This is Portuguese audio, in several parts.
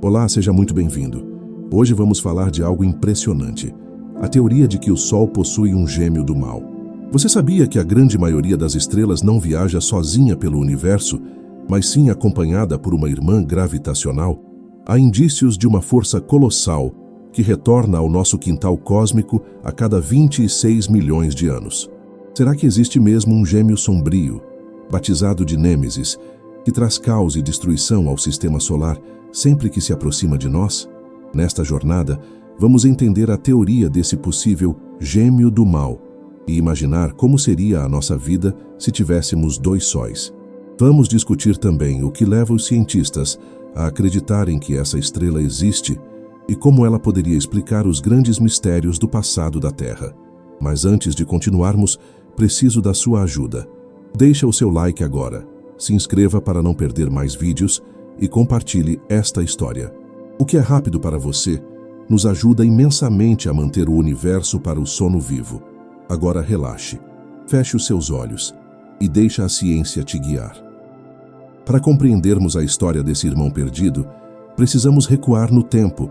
Olá, seja muito bem-vindo. Hoje vamos falar de algo impressionante: a teoria de que o Sol possui um gêmeo do mal. Você sabia que a grande maioria das estrelas não viaja sozinha pelo universo, mas sim acompanhada por uma irmã gravitacional? Há indícios de uma força colossal que retorna ao nosso quintal cósmico a cada 26 milhões de anos. Será que existe mesmo um gêmeo sombrio, batizado de Nêmesis, que traz caos e destruição ao sistema solar sempre que se aproxima de nós? Nesta jornada, vamos entender a teoria desse possível gêmeo do mal e imaginar como seria a nossa vida se tivéssemos dois sóis. Vamos discutir também o que leva os cientistas a acreditarem que essa estrela existe e como ela poderia explicar os grandes mistérios do passado da Terra. Mas antes de continuarmos, preciso da sua ajuda. Deixa o seu like agora, se inscreva para não perder mais vídeos e compartilhe esta história. O que é rápido para você nos ajuda imensamente a manter o universo para o sono vivo. Agora relaxe, feche os seus olhos e deixe a ciência te guiar. Para compreendermos a história desse irmão perdido, precisamos recuar no tempo,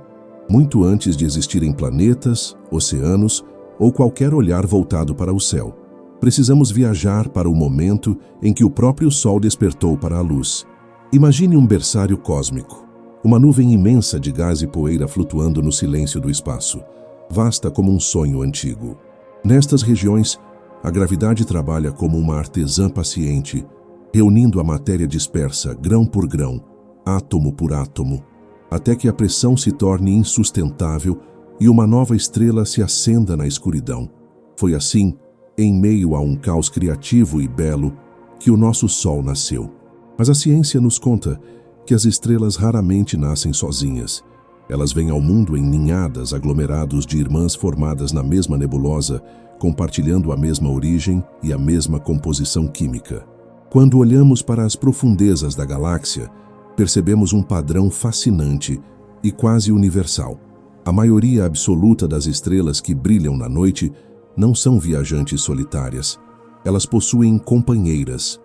muito antes de existirem planetas, oceanos ou qualquer olhar voltado para o céu. Precisamos viajar para o momento em que o próprio Sol despertou para a luz. Imagine um berçário cósmico, uma nuvem imensa de gás e poeira flutuando no silêncio do espaço, vasta como um sonho antigo. Nestas regiões, a gravidade trabalha como uma artesã paciente, reunindo a matéria dispersa grão por grão, átomo por átomo, até que a pressão se torne insustentável e uma nova estrela se acenda na escuridão. Foi assim, em meio a um caos criativo e belo, que o nosso Sol nasceu. Mas a ciência nos conta que as estrelas raramente nascem sozinhas. Elas vêm ao mundo em ninhadas, aglomerados de irmãs formadas na mesma nebulosa, compartilhando a mesma origem e a mesma composição química. Quando olhamos para as profundezas da galáxia, percebemos um padrão fascinante e quase universal. A maioria absoluta das estrelas que brilham na noite não são viajantes solitárias. Elas possuem companheiras.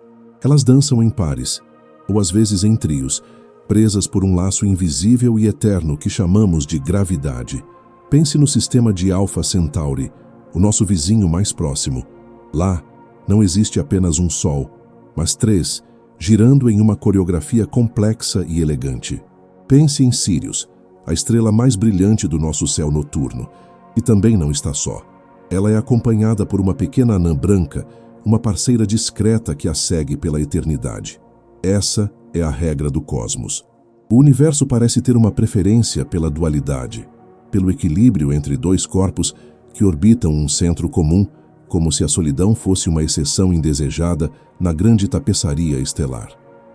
Elas dançam em pares, ou às vezes em trios, presas por um laço invisível e eterno que chamamos de gravidade. Pense no sistema de Alpha Centauri, o nosso vizinho mais próximo. Lá, não existe apenas um Sol, mas três, girando em uma coreografia complexa e elegante. Pense em Sirius, a estrela mais brilhante do nosso céu noturno, e também não está só. Ela é acompanhada por uma pequena anã branca, uma parceira discreta que a segue pela eternidade. Essa é a regra do cosmos. O universo parece ter uma preferência pela dualidade, pelo equilíbrio entre dois corpos que orbitam um centro comum, como se a solidão fosse uma exceção indesejada na grande tapeçaria estelar.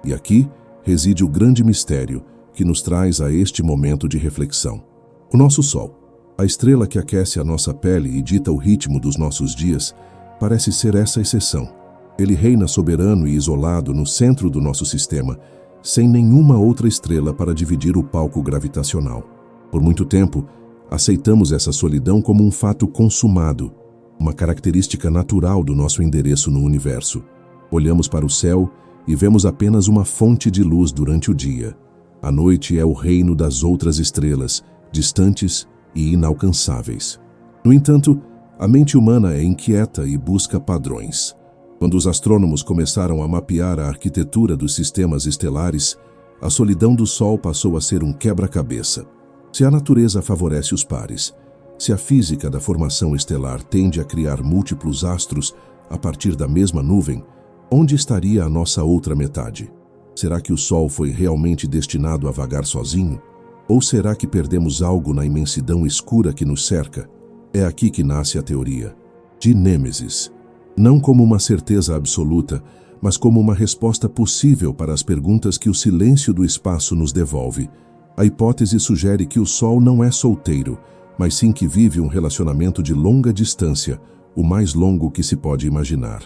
E aqui reside o grande mistério que nos traz a este momento de reflexão. O nosso Sol, a estrela que aquece a nossa pele e dita o ritmo dos nossos dias, parece ser essa exceção. Ele reina soberano e isolado no centro do nosso sistema, sem nenhuma outra estrela para dividir o palco gravitacional. Por muito tempo, aceitamos essa solidão como um fato consumado, uma característica natural do nosso endereço no universo. Olhamos para o céu e vemos apenas uma fonte de luz durante o dia. A noite é o reino das outras estrelas, distantes e inalcançáveis. No entanto, a mente humana é inquieta e busca padrões. Quando os astrônomos começaram a mapear a arquitetura dos sistemas estelares, a solidão do Sol passou a ser um quebra-cabeça. Se a natureza favorece os pares, se a física da formação estelar tende a criar múltiplos astros a partir da mesma nuvem, onde estaria a nossa outra metade? Será que o Sol foi realmente destinado a vagar sozinho? Ou será que perdemos algo na imensidão escura que nos cerca? É aqui que nasce a teoria de Nêmesis. Não como uma certeza absoluta, mas como uma resposta possível para as perguntas que o silêncio do espaço nos devolve. A hipótese sugere que o Sol não é solteiro, mas sim que vive um relacionamento de longa distância, o mais longo que se pode imaginar.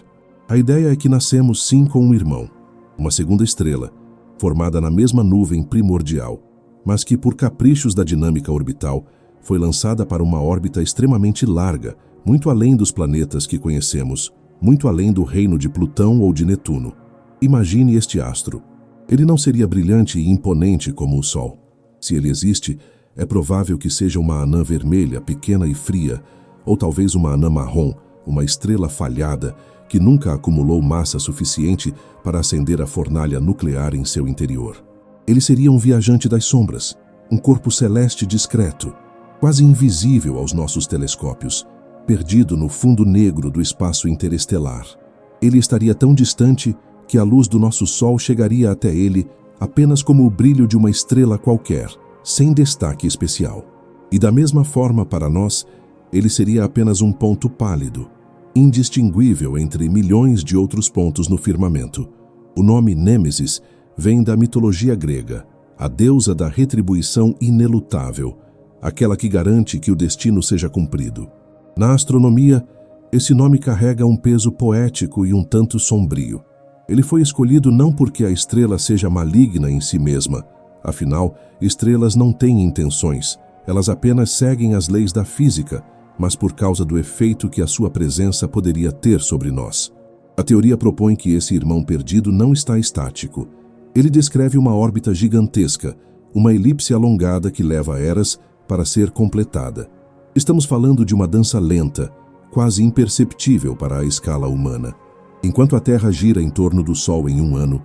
A ideia é que nascemos sim com um irmão, uma segunda estrela, formada na mesma nuvem primordial, mas que por caprichos da dinâmica orbital foi lançada para uma órbita extremamente larga, muito além dos planetas que conhecemos, muito além do reino de Plutão ou de Netuno. Imagine este astro. Ele não seria brilhante e imponente como o Sol. Se ele existe, é provável que seja uma anã vermelha, pequena e fria, ou talvez uma anã marrom, uma estrela falhada que nunca acumulou massa suficiente para acender a fornalha nuclear em seu interior. Ele seria um viajante das sombras, um corpo celeste discreto, quase invisível aos nossos telescópios, perdido no fundo negro do espaço interestelar. Ele estaria tão distante que a luz do nosso Sol chegaria até ele apenas como o brilho de uma estrela qualquer, sem destaque especial. E da mesma forma, para nós, ele seria apenas um ponto pálido, indistinguível entre milhões de outros pontos no firmamento. O nome Nêmesis vem da mitologia grega, a deusa da retribuição inelutável, aquela que garante que o destino seja cumprido. Na astronomia, esse nome carrega um peso poético e um tanto sombrio. Ele foi escolhido não porque a estrela seja maligna em si mesma. Afinal, estrelas não têm intenções, elas apenas seguem as leis da física, mas por causa do efeito que a sua presença poderia ter sobre nós. A teoria propõe que esse irmão perdido não está estático. Ele descreve uma órbita gigantesca, uma elipse alongada que leva eras para ser completada. Estamos falando de uma dança lenta, quase imperceptível para a escala humana. Enquanto a Terra gira em torno do Sol em um ano,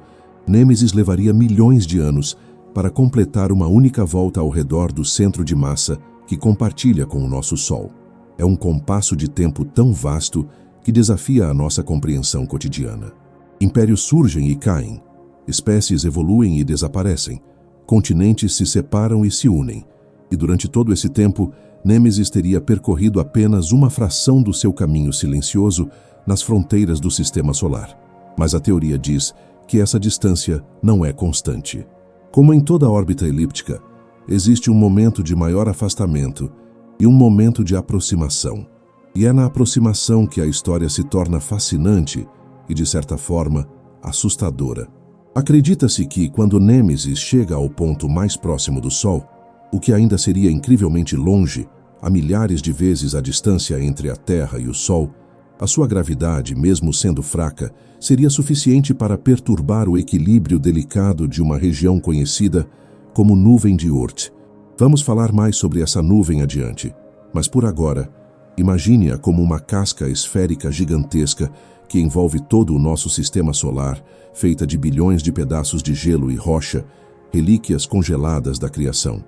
Nêmesis levaria milhões de anos para completar uma única volta ao redor do centro de massa que compartilha com o nosso Sol. É um compasso de tempo tão vasto que desafia a nossa compreensão cotidiana. Impérios surgem e caem, espécies evoluem e desaparecem, continentes se separam e se unem, e durante todo esse tempo, Nêmesis teria percorrido apenas uma fração do seu caminho silencioso nas fronteiras do Sistema Solar. Mas a teoria diz que essa distância não é constante. Como em toda órbita elíptica, existe um momento de maior afastamento e um momento de aproximação. E é na aproximação que a história se torna fascinante e, de certa forma, assustadora. Acredita-se que, quando Nêmesis chega ao ponto mais próximo do Sol, o que ainda seria incrivelmente longe, a milhares de vezes a distância entre a Terra e o Sol, a sua gravidade, mesmo sendo fraca, seria suficiente para perturbar o equilíbrio delicado de uma região conhecida como nuvem de Oort. Vamos falar mais sobre essa nuvem adiante, mas por agora, imagine-a como uma casca esférica gigantesca que envolve todo o nosso sistema solar, feita de bilhões de pedaços de gelo e rocha, relíquias congeladas da criação.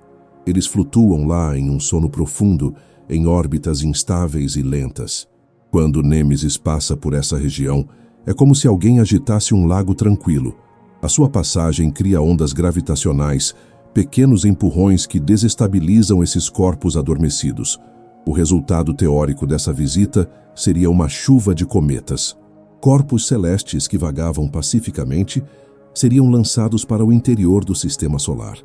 Eles flutuam lá em um sono profundo, em órbitas instáveis e lentas. Quando Nêmesis passa por essa região, é como se alguém agitasse um lago tranquilo. A sua passagem cria ondas gravitacionais, pequenos empurrões que desestabilizam esses corpos adormecidos. O resultado teórico dessa visita seria uma chuva de cometas. Corpos celestes que vagavam pacificamente seriam lançados para o interior do Sistema Solar,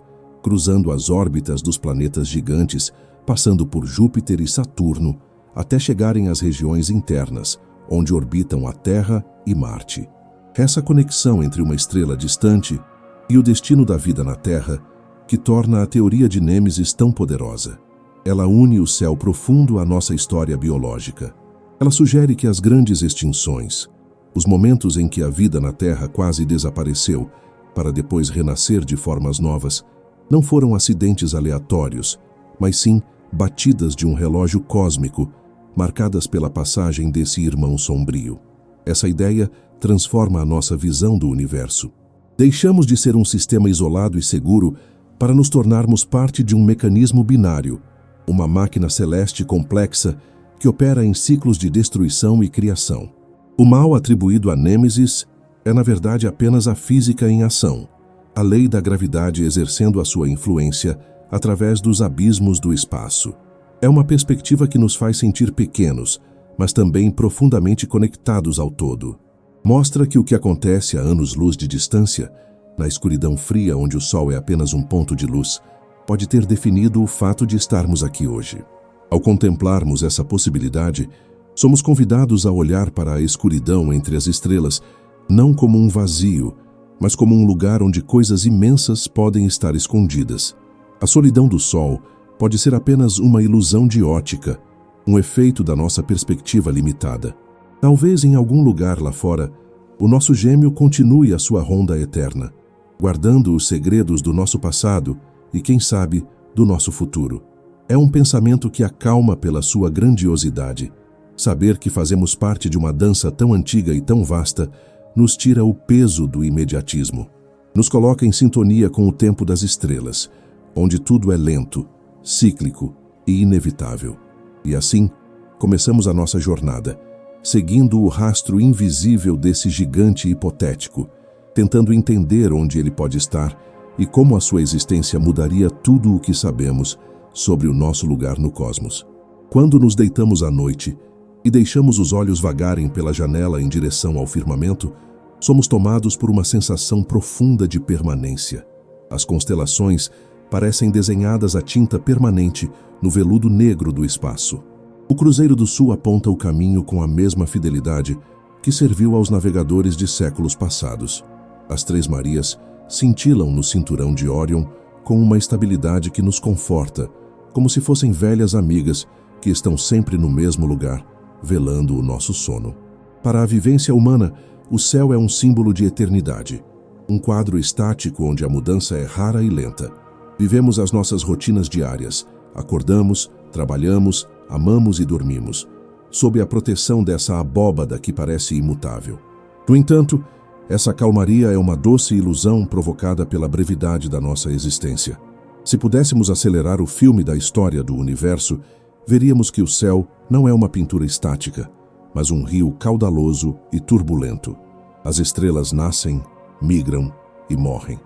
cruzando as órbitas dos planetas gigantes, passando por Júpiter e Saturno, até chegarem às regiões internas, onde orbitam a Terra e Marte. Essa conexão entre uma estrela distante e o destino da vida na Terra que torna a teoria de Nêmesis tão poderosa. Ela une o céu profundo à nossa história biológica. Ela sugere que as grandes extinções, os momentos em que a vida na Terra quase desapareceu, para depois renascer de formas novas, não foram acidentes aleatórios, mas sim batidas de um relógio cósmico, marcadas pela passagem desse irmão sombrio. Essa ideia transforma a nossa visão do universo. Deixamos de ser um sistema isolado e seguro para nos tornarmos parte de um mecanismo binário, uma máquina celeste complexa que opera em ciclos de destruição e criação. O mal atribuído a Nêmesis é, na verdade, apenas a física em ação, a lei da gravidade exercendo a sua influência através dos abismos do espaço. É uma perspectiva que nos faz sentir pequenos, mas também profundamente conectados ao todo. Mostra que o que acontece a anos-luz de distância, na escuridão fria onde o Sol é apenas um ponto de luz, pode ter definido o fato de estarmos aqui hoje. Ao contemplarmos essa possibilidade, somos convidados a olhar para a escuridão entre as estrelas, não como um vazio, mas como um lugar onde coisas imensas podem estar escondidas. A solidão do Sol pode ser apenas uma ilusão de ótica, um efeito da nossa perspectiva limitada. Talvez em algum lugar lá fora, o nosso gêmeo continue a sua ronda eterna, guardando os segredos do nosso passado e, quem sabe, do nosso futuro. É um pensamento que acalma pela sua grandiosidade. Saber que fazemos parte de uma dança tão antiga e tão vasta nos tira o peso do imediatismo. Nos coloca em sintonia com o tempo das estrelas, onde tudo é lento, cíclico e inevitável. E assim, começamos a nossa jornada, seguindo o rastro invisível desse gigante hipotético, tentando entender onde ele pode estar e como a sua existência mudaria tudo o que sabemos sobre o nosso lugar no cosmos. Quando nos deitamos à noite e deixamos os olhos vagarem pela janela em direção ao firmamento, somos tomados por uma sensação profunda de permanência. As constelações parecem desenhadas a tinta permanente no veludo negro do espaço. O Cruzeiro do Sul aponta o caminho com a mesma fidelidade que serviu aos navegadores de séculos passados. As Três Marias cintilam no cinturão de Órion com uma estabilidade que nos conforta, como se fossem velhas amigas que estão sempre no mesmo lugar, velando o nosso sono. Para a vivência humana, o céu é um símbolo de eternidade, um quadro estático onde a mudança é rara e lenta. Vivemos as nossas rotinas diárias, acordamos, trabalhamos, amamos e dormimos, sob a proteção dessa abóbada que parece imutável. No entanto, essa calmaria é uma doce ilusão provocada pela brevidade da nossa existência. Se pudéssemos acelerar o filme da história do universo, veríamos que o céu não é uma pintura estática, mas um rio caudaloso e turbulento. As estrelas nascem, migram e morrem.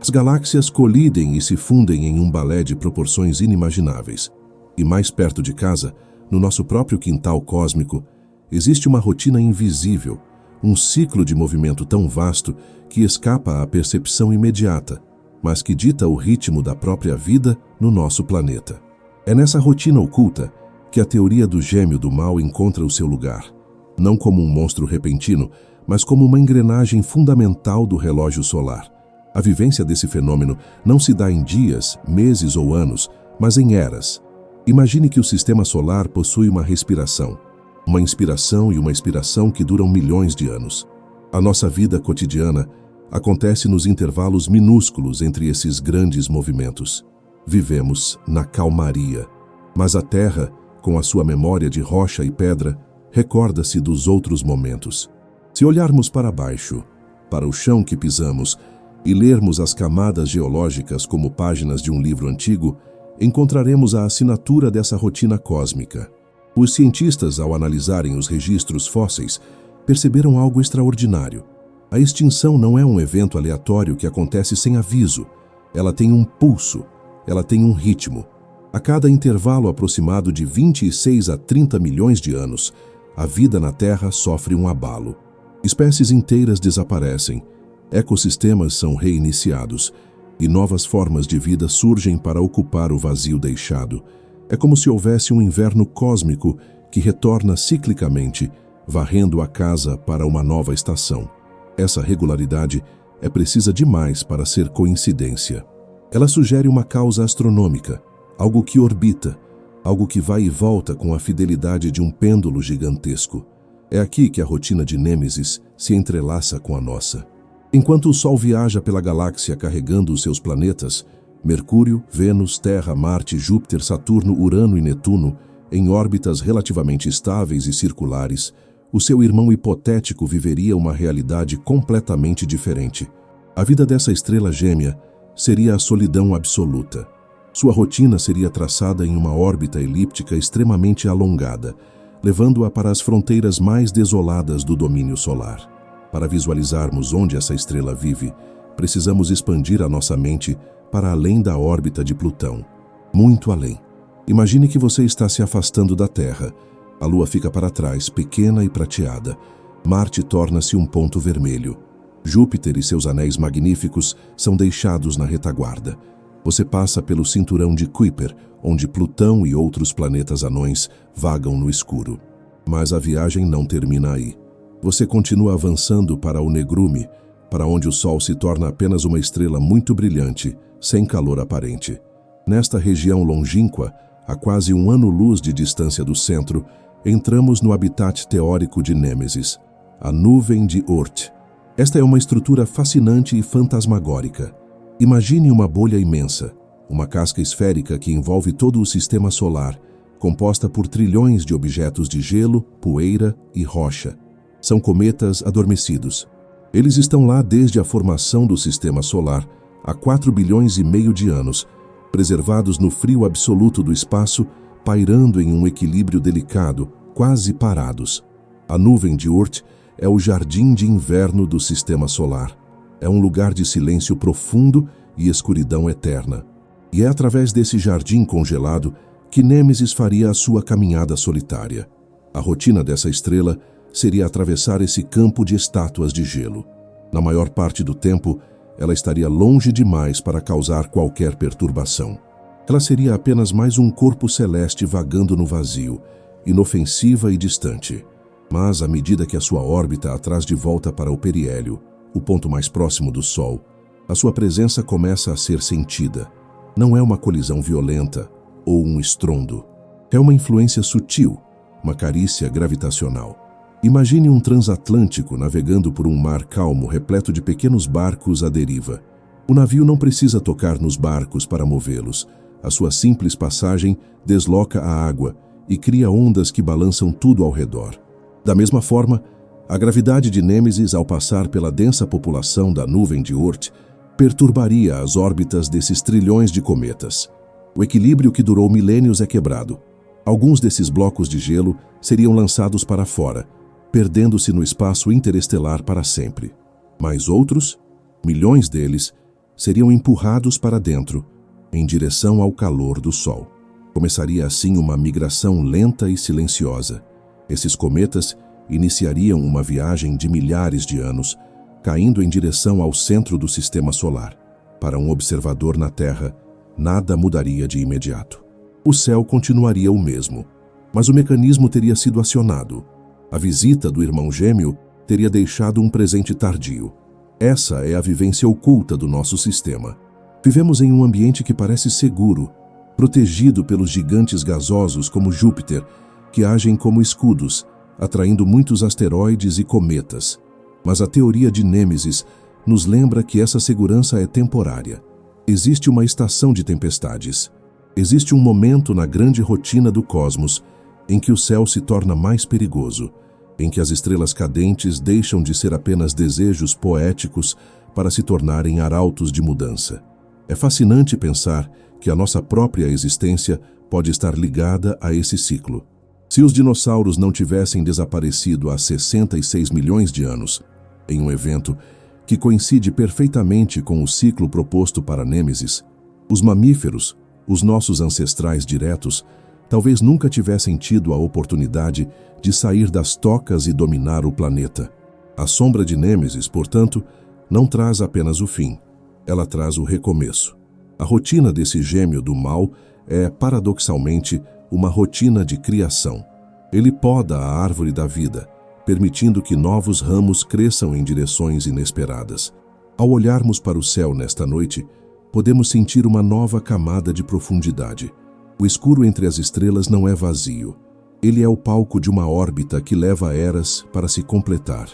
As galáxias colidem e se fundem em um balé de proporções inimagináveis. E mais perto de casa, no nosso próprio quintal cósmico, existe uma rotina invisível, um ciclo de movimento tão vasto que escapa à percepção imediata, mas que dita o ritmo da própria vida no nosso planeta. É nessa rotina oculta que a teoria do gêmeo do mal encontra o seu lugar, não como um monstro repentino, mas como uma engrenagem fundamental do relógio solar. A vivência desse fenômeno não se dá em dias, meses ou anos, mas em eras. Imagine que o sistema solar possui uma respiração, uma inspiração e uma expiração que duram milhões de anos. A nossa vida cotidiana acontece nos intervalos minúsculos entre esses grandes movimentos. Vivemos na calmaria, mas a Terra, com a sua memória de rocha e pedra, recorda-se dos outros momentos. Se olharmos para baixo, para o chão que pisamos, e lermos as camadas geológicas como páginas de um livro antigo, encontraremos a assinatura dessa rotina cósmica. Os cientistas, ao analisarem os registros fósseis, perceberam algo extraordinário. A extinção não é um evento aleatório que acontece sem aviso. Ela tem um pulso, ela tem um ritmo. A cada intervalo aproximado de 26 a 30 milhões de anos, a vida na Terra sofre um abalo. Espécies inteiras desaparecem, ecossistemas são reiniciados e novas formas de vida surgem para ocupar o vazio deixado. É como se houvesse um inverno cósmico que retorna ciclicamente, varrendo a casa para uma nova estação. Essa regularidade é precisa demais para ser coincidência. Ela sugere uma causa astronômica, algo que orbita, algo que vai e volta com a fidelidade de um pêndulo gigantesco. É aqui que a rotina de Nêmesis se entrelaça com a nossa. Enquanto o Sol viaja pela galáxia carregando os seus planetas, Mercúrio, Vênus, Terra, Marte, Júpiter, Saturno, Urano e Netuno, em órbitas relativamente estáveis e circulares, o seu irmão hipotético viveria uma realidade completamente diferente. A vida dessa estrela gêmea seria a solidão absoluta. Sua rotina seria traçada em uma órbita elíptica extremamente alongada, levando-a para as fronteiras mais desoladas do domínio solar. Para visualizarmos onde essa estrela vive, precisamos expandir a nossa mente para além da órbita de Plutão, muito além. Imagine que você está se afastando da Terra. A Lua fica para trás, pequena e prateada. Marte torna-se um ponto vermelho. Júpiter e seus anéis magníficos são deixados na retaguarda. Você passa pelo cinturão de Kuiper, onde Plutão e outros planetas anões vagam no escuro. Mas a viagem não termina aí. Você continua avançando para o Negrume, para onde o Sol se torna apenas uma estrela muito brilhante, sem calor aparente. Nesta região longínqua, a quase um ano-luz de distância do centro, entramos no habitat teórico de Nêmesis, a nuvem de Oort. Esta é uma estrutura fascinante e fantasmagórica. Imagine uma bolha imensa, uma casca esférica que envolve todo o sistema solar, composta por trilhões de objetos de gelo, poeira e rocha. São cometas adormecidos. Eles estão lá desde a formação do sistema solar, há 4 bilhões e meio de anos, preservados no frio absoluto do espaço, pairando em um equilíbrio delicado, quase parados. A nuvem de Oort é o jardim de inverno do sistema solar. É um lugar de silêncio profundo e escuridão eterna. E é através desse jardim congelado que Nêmesis faria a sua caminhada solitária. A rotina dessa estrela seria atravessar esse campo de estátuas de gelo. Na maior parte do tempo, ela estaria longe demais para causar qualquer perturbação. Ela seria apenas mais um corpo celeste vagando no vazio, inofensiva e distante. Mas, à medida que a sua órbita a traz de volta para o periélio, o ponto mais próximo do Sol, a sua presença começa a ser sentida. Não é uma colisão violenta ou um estrondo. É uma influência sutil, uma carícia gravitacional. Imagine um transatlântico navegando por um mar calmo repleto de pequenos barcos à deriva. O navio não precisa tocar nos barcos para movê-los. A sua simples passagem desloca a água e cria ondas que balançam tudo ao redor. Da mesma forma, a gravidade de Nêmesis, ao passar pela densa população da nuvem de Oort, perturbaria as órbitas desses trilhões de cometas. O equilíbrio que durou milênios é quebrado. Alguns desses blocos de gelo seriam lançados para fora, perdendo-se no espaço interestelar para sempre. Mas outros, milhões deles, seriam empurrados para dentro, em direção ao calor do Sol. Começaria assim uma migração lenta e silenciosa. Esses cometas iniciariam uma viagem de milhares de anos, caindo em direção ao centro do sistema solar. Para um observador na Terra, nada mudaria de imediato. O céu continuaria o mesmo, mas o mecanismo teria sido acionado. A visita do irmão gêmeo teria deixado um presente tardio. Essa é a vivência oculta do nosso sistema. Vivemos em um ambiente que parece seguro, protegido pelos gigantes gasosos como Júpiter, que agem como escudos, atraindo muitos asteroides e cometas. Mas a teoria de Nêmesis nos lembra que essa segurança é temporária. Existe uma estação de tempestades. Existe um momento na grande rotina do cosmos em que o céu se torna mais perigoso, em que as estrelas cadentes deixam de ser apenas desejos poéticos para se tornarem arautos de mudança. É fascinante pensar que a nossa própria existência pode estar ligada a esse ciclo. Se os dinossauros não tivessem desaparecido há 66 milhões de anos, em um evento que coincide perfeitamente com o ciclo proposto para Nêmesis, os mamíferos, os nossos ancestrais diretos, talvez nunca tivessem tido a oportunidade de sair das tocas e dominar o planeta. A sombra de Nêmesis, portanto, não traz apenas o fim, ela traz o recomeço. A rotina desse gêmeo do mal é, paradoxalmente, uma rotina de criação. Ele poda a árvore da vida, permitindo que novos ramos cresçam em direções inesperadas. Ao olharmos para o céu nesta noite, podemos sentir uma nova camada de profundidade. O escuro entre as estrelas não é vazio. Ele é o palco de uma órbita que leva eras para se completar.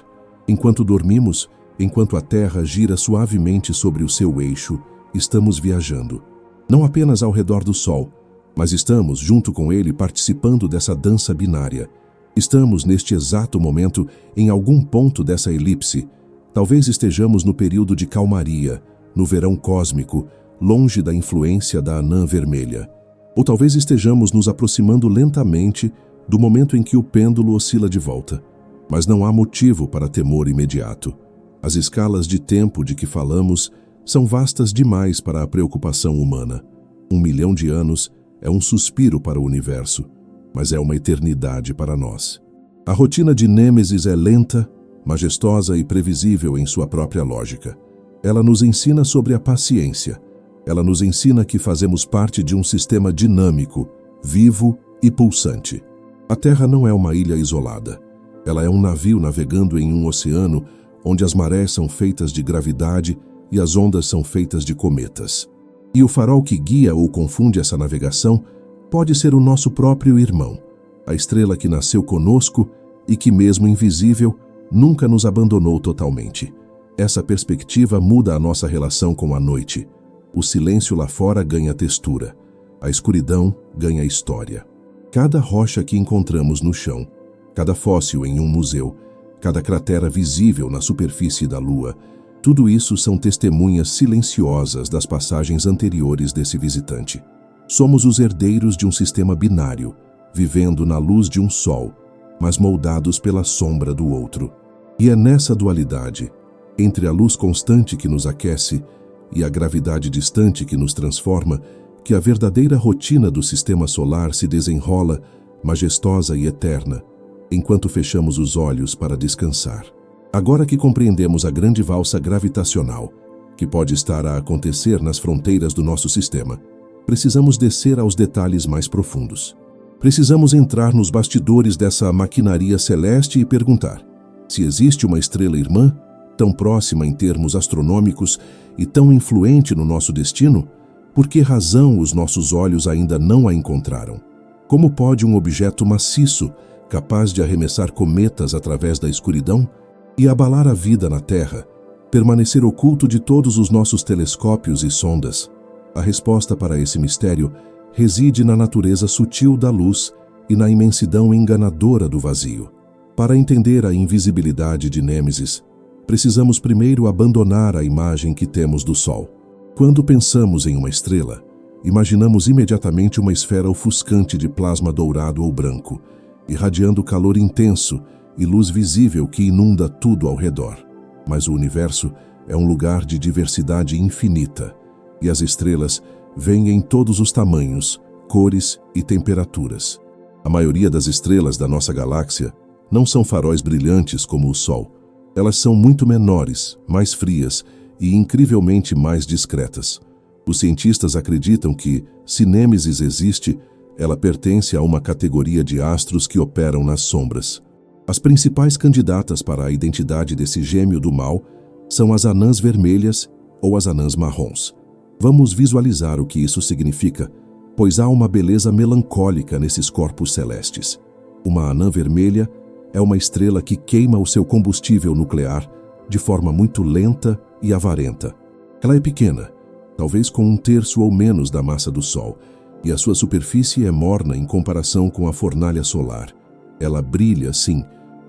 Enquanto dormimos, enquanto a Terra gira suavemente sobre o seu eixo, estamos viajando. Não apenas ao redor do Sol, mas estamos, junto com ele, participando dessa dança binária. Estamos, neste exato momento, em algum ponto dessa elipse. Talvez estejamos no período de calmaria, no verão cósmico, longe da influência da anã vermelha. Ou talvez estejamos nos aproximando lentamente do momento em que o pêndulo oscila de volta. Mas não há motivo para temor imediato. As escalas de tempo de que falamos são vastas demais para a preocupação humana. 1 milhão de anos é um suspiro para o universo, mas é uma eternidade para nós. A rotina de Nêmesis é lenta, majestosa e previsível em sua própria lógica. Ela nos ensina sobre a paciência. Ela nos ensina que fazemos parte de um sistema dinâmico, vivo e pulsante. A Terra não é uma ilha isolada. Ela é um navio navegando em um oceano onde as marés são feitas de gravidade e as ondas são feitas de cometas. E o farol que guia ou confunde essa navegação pode ser o nosso próprio irmão, a estrela que nasceu conosco e que, mesmo invisível, nunca nos abandonou totalmente. Essa perspectiva muda a nossa relação com a noite. O silêncio lá fora ganha textura. A escuridão ganha história. Cada rocha que encontramos no chão, cada fóssil em um museu, cada cratera visível na superfície da Lua, tudo isso são testemunhas silenciosas das passagens anteriores desse visitante. Somos os herdeiros de um sistema binário, vivendo na luz de um sol, mas moldados pela sombra do outro. E é nessa dualidade, entre a luz constante que nos aquece e a gravidade distante que nos transforma, que a verdadeira rotina do sistema solar se desenrola, majestosa e eterna, enquanto fechamos os olhos para descansar. Agora que compreendemos a grande valsa gravitacional, que pode estar a acontecer nas fronteiras do nosso sistema, precisamos descer aos detalhes mais profundos. Precisamos entrar nos bastidores dessa maquinaria celeste e perguntar: se existe uma estrela irmã, tão próxima em termos astronômicos e tão influente no nosso destino, por que razão os nossos olhos ainda não a encontraram? Como pode um objeto maciço, capaz de arremessar cometas através da escuridão e abalar a vida na Terra, permanecer oculto de todos os nossos telescópios e sondas? A resposta para esse mistério reside na natureza sutil da luz e na imensidão enganadora do vazio. Para entender a invisibilidade de Nêmesis, precisamos primeiro abandonar a imagem que temos do Sol. Quando pensamos em uma estrela, imaginamos imediatamente uma esfera ofuscante de plasma dourado ou branco, irradiando calor intenso e luz visível que inunda tudo ao redor. Mas o universo é um lugar de diversidade infinita, e as estrelas vêm em todos os tamanhos, cores e temperaturas. A maioria das estrelas da nossa galáxia não são faróis brilhantes como o Sol. Elas são muito menores, mais frias e incrivelmente mais discretas. Os cientistas acreditam que, se Nêmesis existe, ela pertence a uma categoria de astros que operam nas sombras. As principais candidatas para a identidade desse gêmeo do mal são as anãs vermelhas ou as anãs marrons. Vamos visualizar o que isso significa, pois há uma beleza melancólica nesses corpos celestes. Uma anã vermelha é uma estrela que queima o seu combustível nuclear de forma muito lenta e avarenta. Ela é pequena, talvez com 1/3 ou menos da massa do Sol, e a sua superfície é morna em comparação com a fornalha solar. Ela brilha, sim,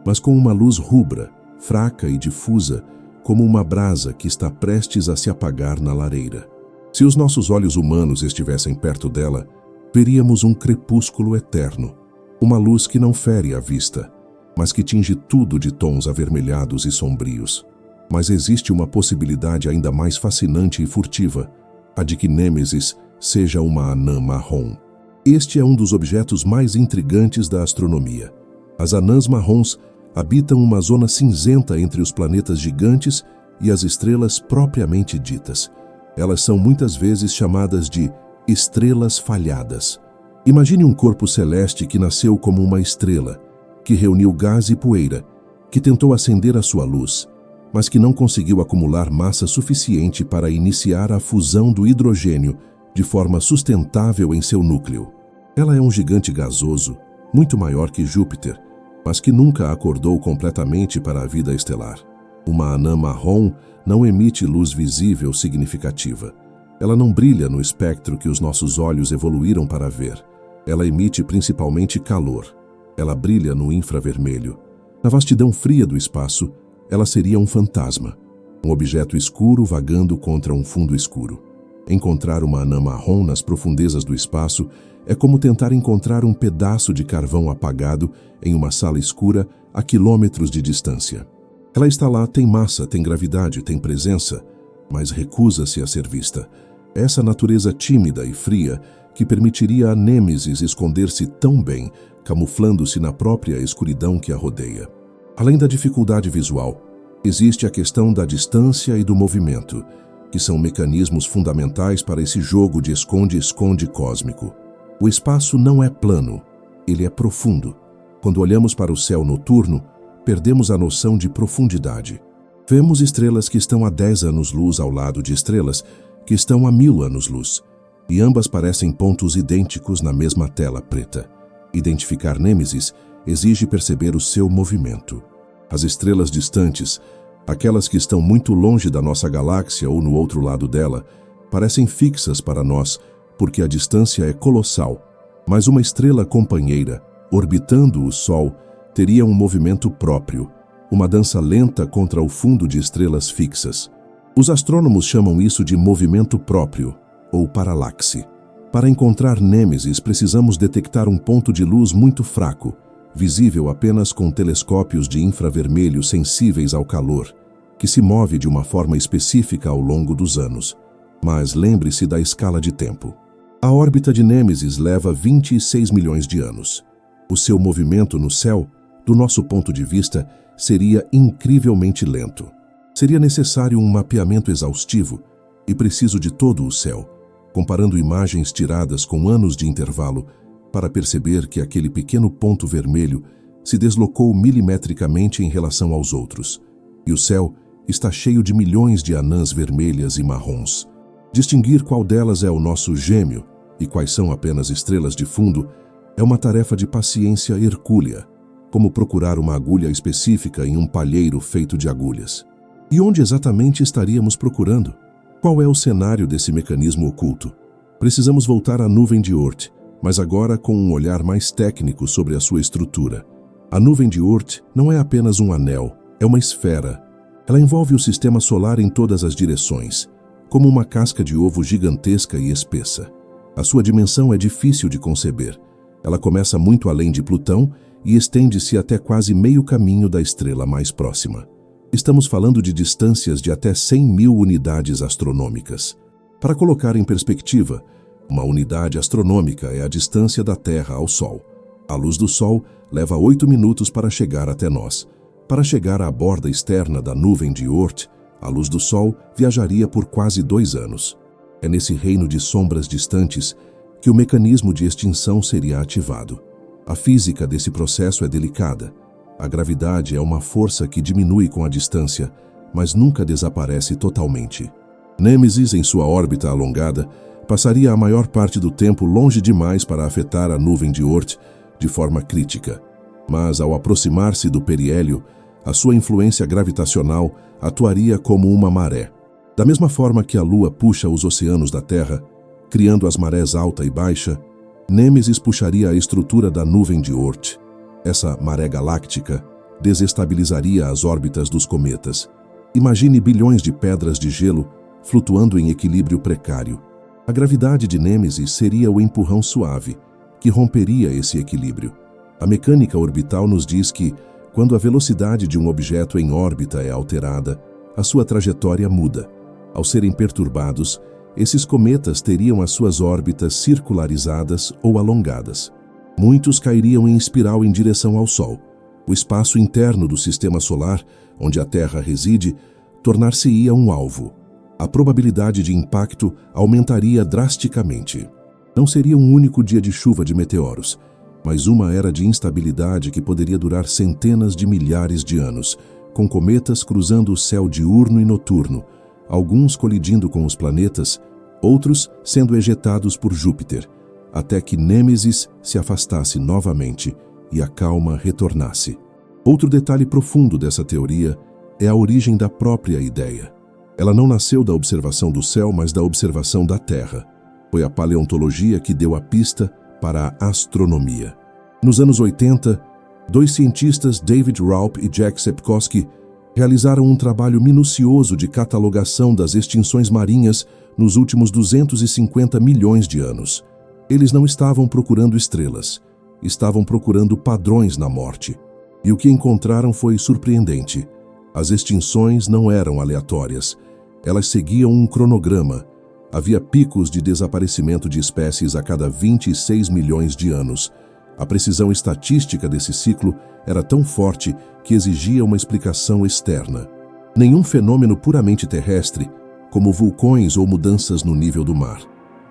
mas com uma luz rubra, fraca e difusa, como uma brasa que está prestes a se apagar na lareira. Se os nossos olhos humanos estivessem perto dela, veríamos um crepúsculo eterno, uma luz que não fere a vista, mas que tinge tudo de tons avermelhados e sombrios. Mas existe uma possibilidade ainda mais fascinante e furtiva, a de que Nêmesis seja uma anã marrom. Este é um dos objetos mais intrigantes da astronomia. As anãs marrons habitam uma zona cinzenta entre os planetas gigantes e as estrelas propriamente ditas. Elas são muitas vezes chamadas de estrelas falhadas. Imagine um corpo celeste que nasceu como uma estrela, que reuniu gás e poeira, que tentou acender a sua luz, mas que não conseguiu acumular massa suficiente para iniciar a fusão do hidrogênio de forma sustentável em seu núcleo. Ela é um gigante gasoso, muito maior que Júpiter, mas que nunca acordou completamente para a vida estelar. Uma anã marrom não emite luz visível significativa. Ela não brilha no espectro que os nossos olhos evoluíram para ver. Ela emite principalmente calor. Ela brilha no infravermelho. Na vastidão fria do espaço, ela seria um fantasma, um objeto escuro vagando contra um fundo escuro. Encontrar uma anã marrom nas profundezas do espaço é como tentar encontrar um pedaço de carvão apagado em uma sala escura a quilômetros de distância. Ela está lá, tem massa, tem gravidade, tem presença, mas recusa-se a ser vista. Essa natureza tímida e fria que permitiria a Nêmesis esconder-se tão bem, camuflando-se na própria escuridão que a rodeia. Além da dificuldade visual, existe a questão da distância e do movimento, que são mecanismos fundamentais para esse jogo de esconde-esconde cósmico. O espaço não é plano, ele é profundo. Quando olhamos para o céu noturno, perdemos a noção de profundidade. Vemos estrelas que estão a 10 anos-luz ao lado de estrelas que estão a 1000 anos-luz, e ambas parecem pontos idênticos na mesma tela preta. Identificar Nêmesis exige perceber o seu movimento. As estrelas distantes, aquelas que estão muito longe da nossa galáxia ou no outro lado dela, Parecem fixas para nós, porque a distância é colossal, mas uma estrela companheira, orbitando o Sol, teria um movimento próprio, uma dança lenta contra o fundo de estrelas fixas. Os astrônomos chamam isso de movimento próprio, ou paralaxe. Para encontrar Nêmesis, precisamos detectar um ponto de luz muito fraco, visível apenas com telescópios de infravermelho sensíveis ao calor, que se move de uma forma específica ao longo dos anos. Mas lembre-se da escala de tempo. A órbita de Nêmesis leva 26 milhões de anos. O seu movimento no céu, do nosso ponto de vista, seria incrivelmente lento. Seria necessário um mapeamento exaustivo e preciso de todo o céu, comparando imagens tiradas com anos de intervalo, para perceber que aquele pequeno ponto vermelho se deslocou milimetricamente em relação aos outros, e o céu está cheio de milhões de anãs vermelhas e marrons. Distinguir qual delas é o nosso gêmeo e quais são apenas estrelas de fundo é uma tarefa de paciência hercúlea, como procurar uma agulha específica em um palheiro feito de agulhas. E onde exatamente estaríamos procurando? Qual é o cenário desse mecanismo oculto? Precisamos voltar à nuvem de Oort, mas agora com um olhar mais técnico sobre a sua estrutura. A nuvem de Oort não é apenas um anel, é uma esfera. Ela envolve o sistema solar em todas as direções, como uma casca de ovo gigantesca e espessa. A sua dimensão é difícil de conceber. Ela começa muito além de Plutão e estende-se até quase meio caminho da estrela mais próxima. Estamos falando de distâncias de até 100.000 unidades astronômicas. Para colocar em perspectiva, uma unidade astronômica é a distância da Terra ao Sol. A luz do Sol leva 8 minutos para chegar até nós. Para chegar à borda externa da nuvem de Oort, a luz do Sol viajaria por quase 2 anos. É nesse reino de sombras distantes que o mecanismo de extinção seria ativado. A física desse processo é delicada. A gravidade é uma força que diminui com a distância, mas nunca desaparece totalmente. Nêmesis, em sua órbita alongada, passaria a maior parte do tempo longe demais para afetar a nuvem de Oort de forma crítica. Mas, ao aproximar-se do periélio, a sua influência gravitacional atuaria como uma maré. Da mesma forma que a Lua puxa os oceanos da Terra, criando as marés alta e baixa, Nêmesis puxaria a estrutura da nuvem de Oort. Essa maré galáctica desestabilizaria as órbitas dos cometas. Imagine bilhões de pedras de gelo flutuando em equilíbrio precário. A gravidade de Nêmesis seria o empurrão suave, que romperia esse equilíbrio. A mecânica orbital nos diz que, quando a velocidade de um objeto em órbita é alterada, a sua trajetória muda. Ao serem perturbados, esses cometas teriam as suas órbitas circularizadas ou alongadas. Muitos cairiam em espiral em direção ao Sol. O espaço interno do sistema solar, onde a Terra reside, tornar-se-ia um alvo. A probabilidade de impacto aumentaria drasticamente. Não seria um único dia de chuva de meteoros, mas uma era de instabilidade que poderia durar centenas de milhares de anos, com cometas cruzando o céu diurno e noturno, alguns colidindo com os planetas, outros sendo ejetados por Júpiter, até que Nêmesis se afastasse novamente e a calma retornasse. Outro detalhe profundo dessa teoria é a origem da própria ideia. Ela não nasceu da observação do céu, mas da observação da Terra. Foi a paleontologia que deu a pista para a astronomia. Nos anos 80, 2 cientistas, David Raup e Jack Sepkoski, realizaram um trabalho minucioso de catalogação das extinções marinhas nos últimos 250 milhões de anos. Eles não estavam procurando estrelas, estavam procurando padrões na morte. E o que encontraram foi surpreendente. As extinções não eram aleatórias. Elas seguiam um cronograma. Havia picos de desaparecimento de espécies a cada 26 milhões de anos. A precisão estatística desse ciclo era tão forte que exigia uma explicação externa. Nenhum fenômeno puramente terrestre, como vulcões ou mudanças no nível do mar,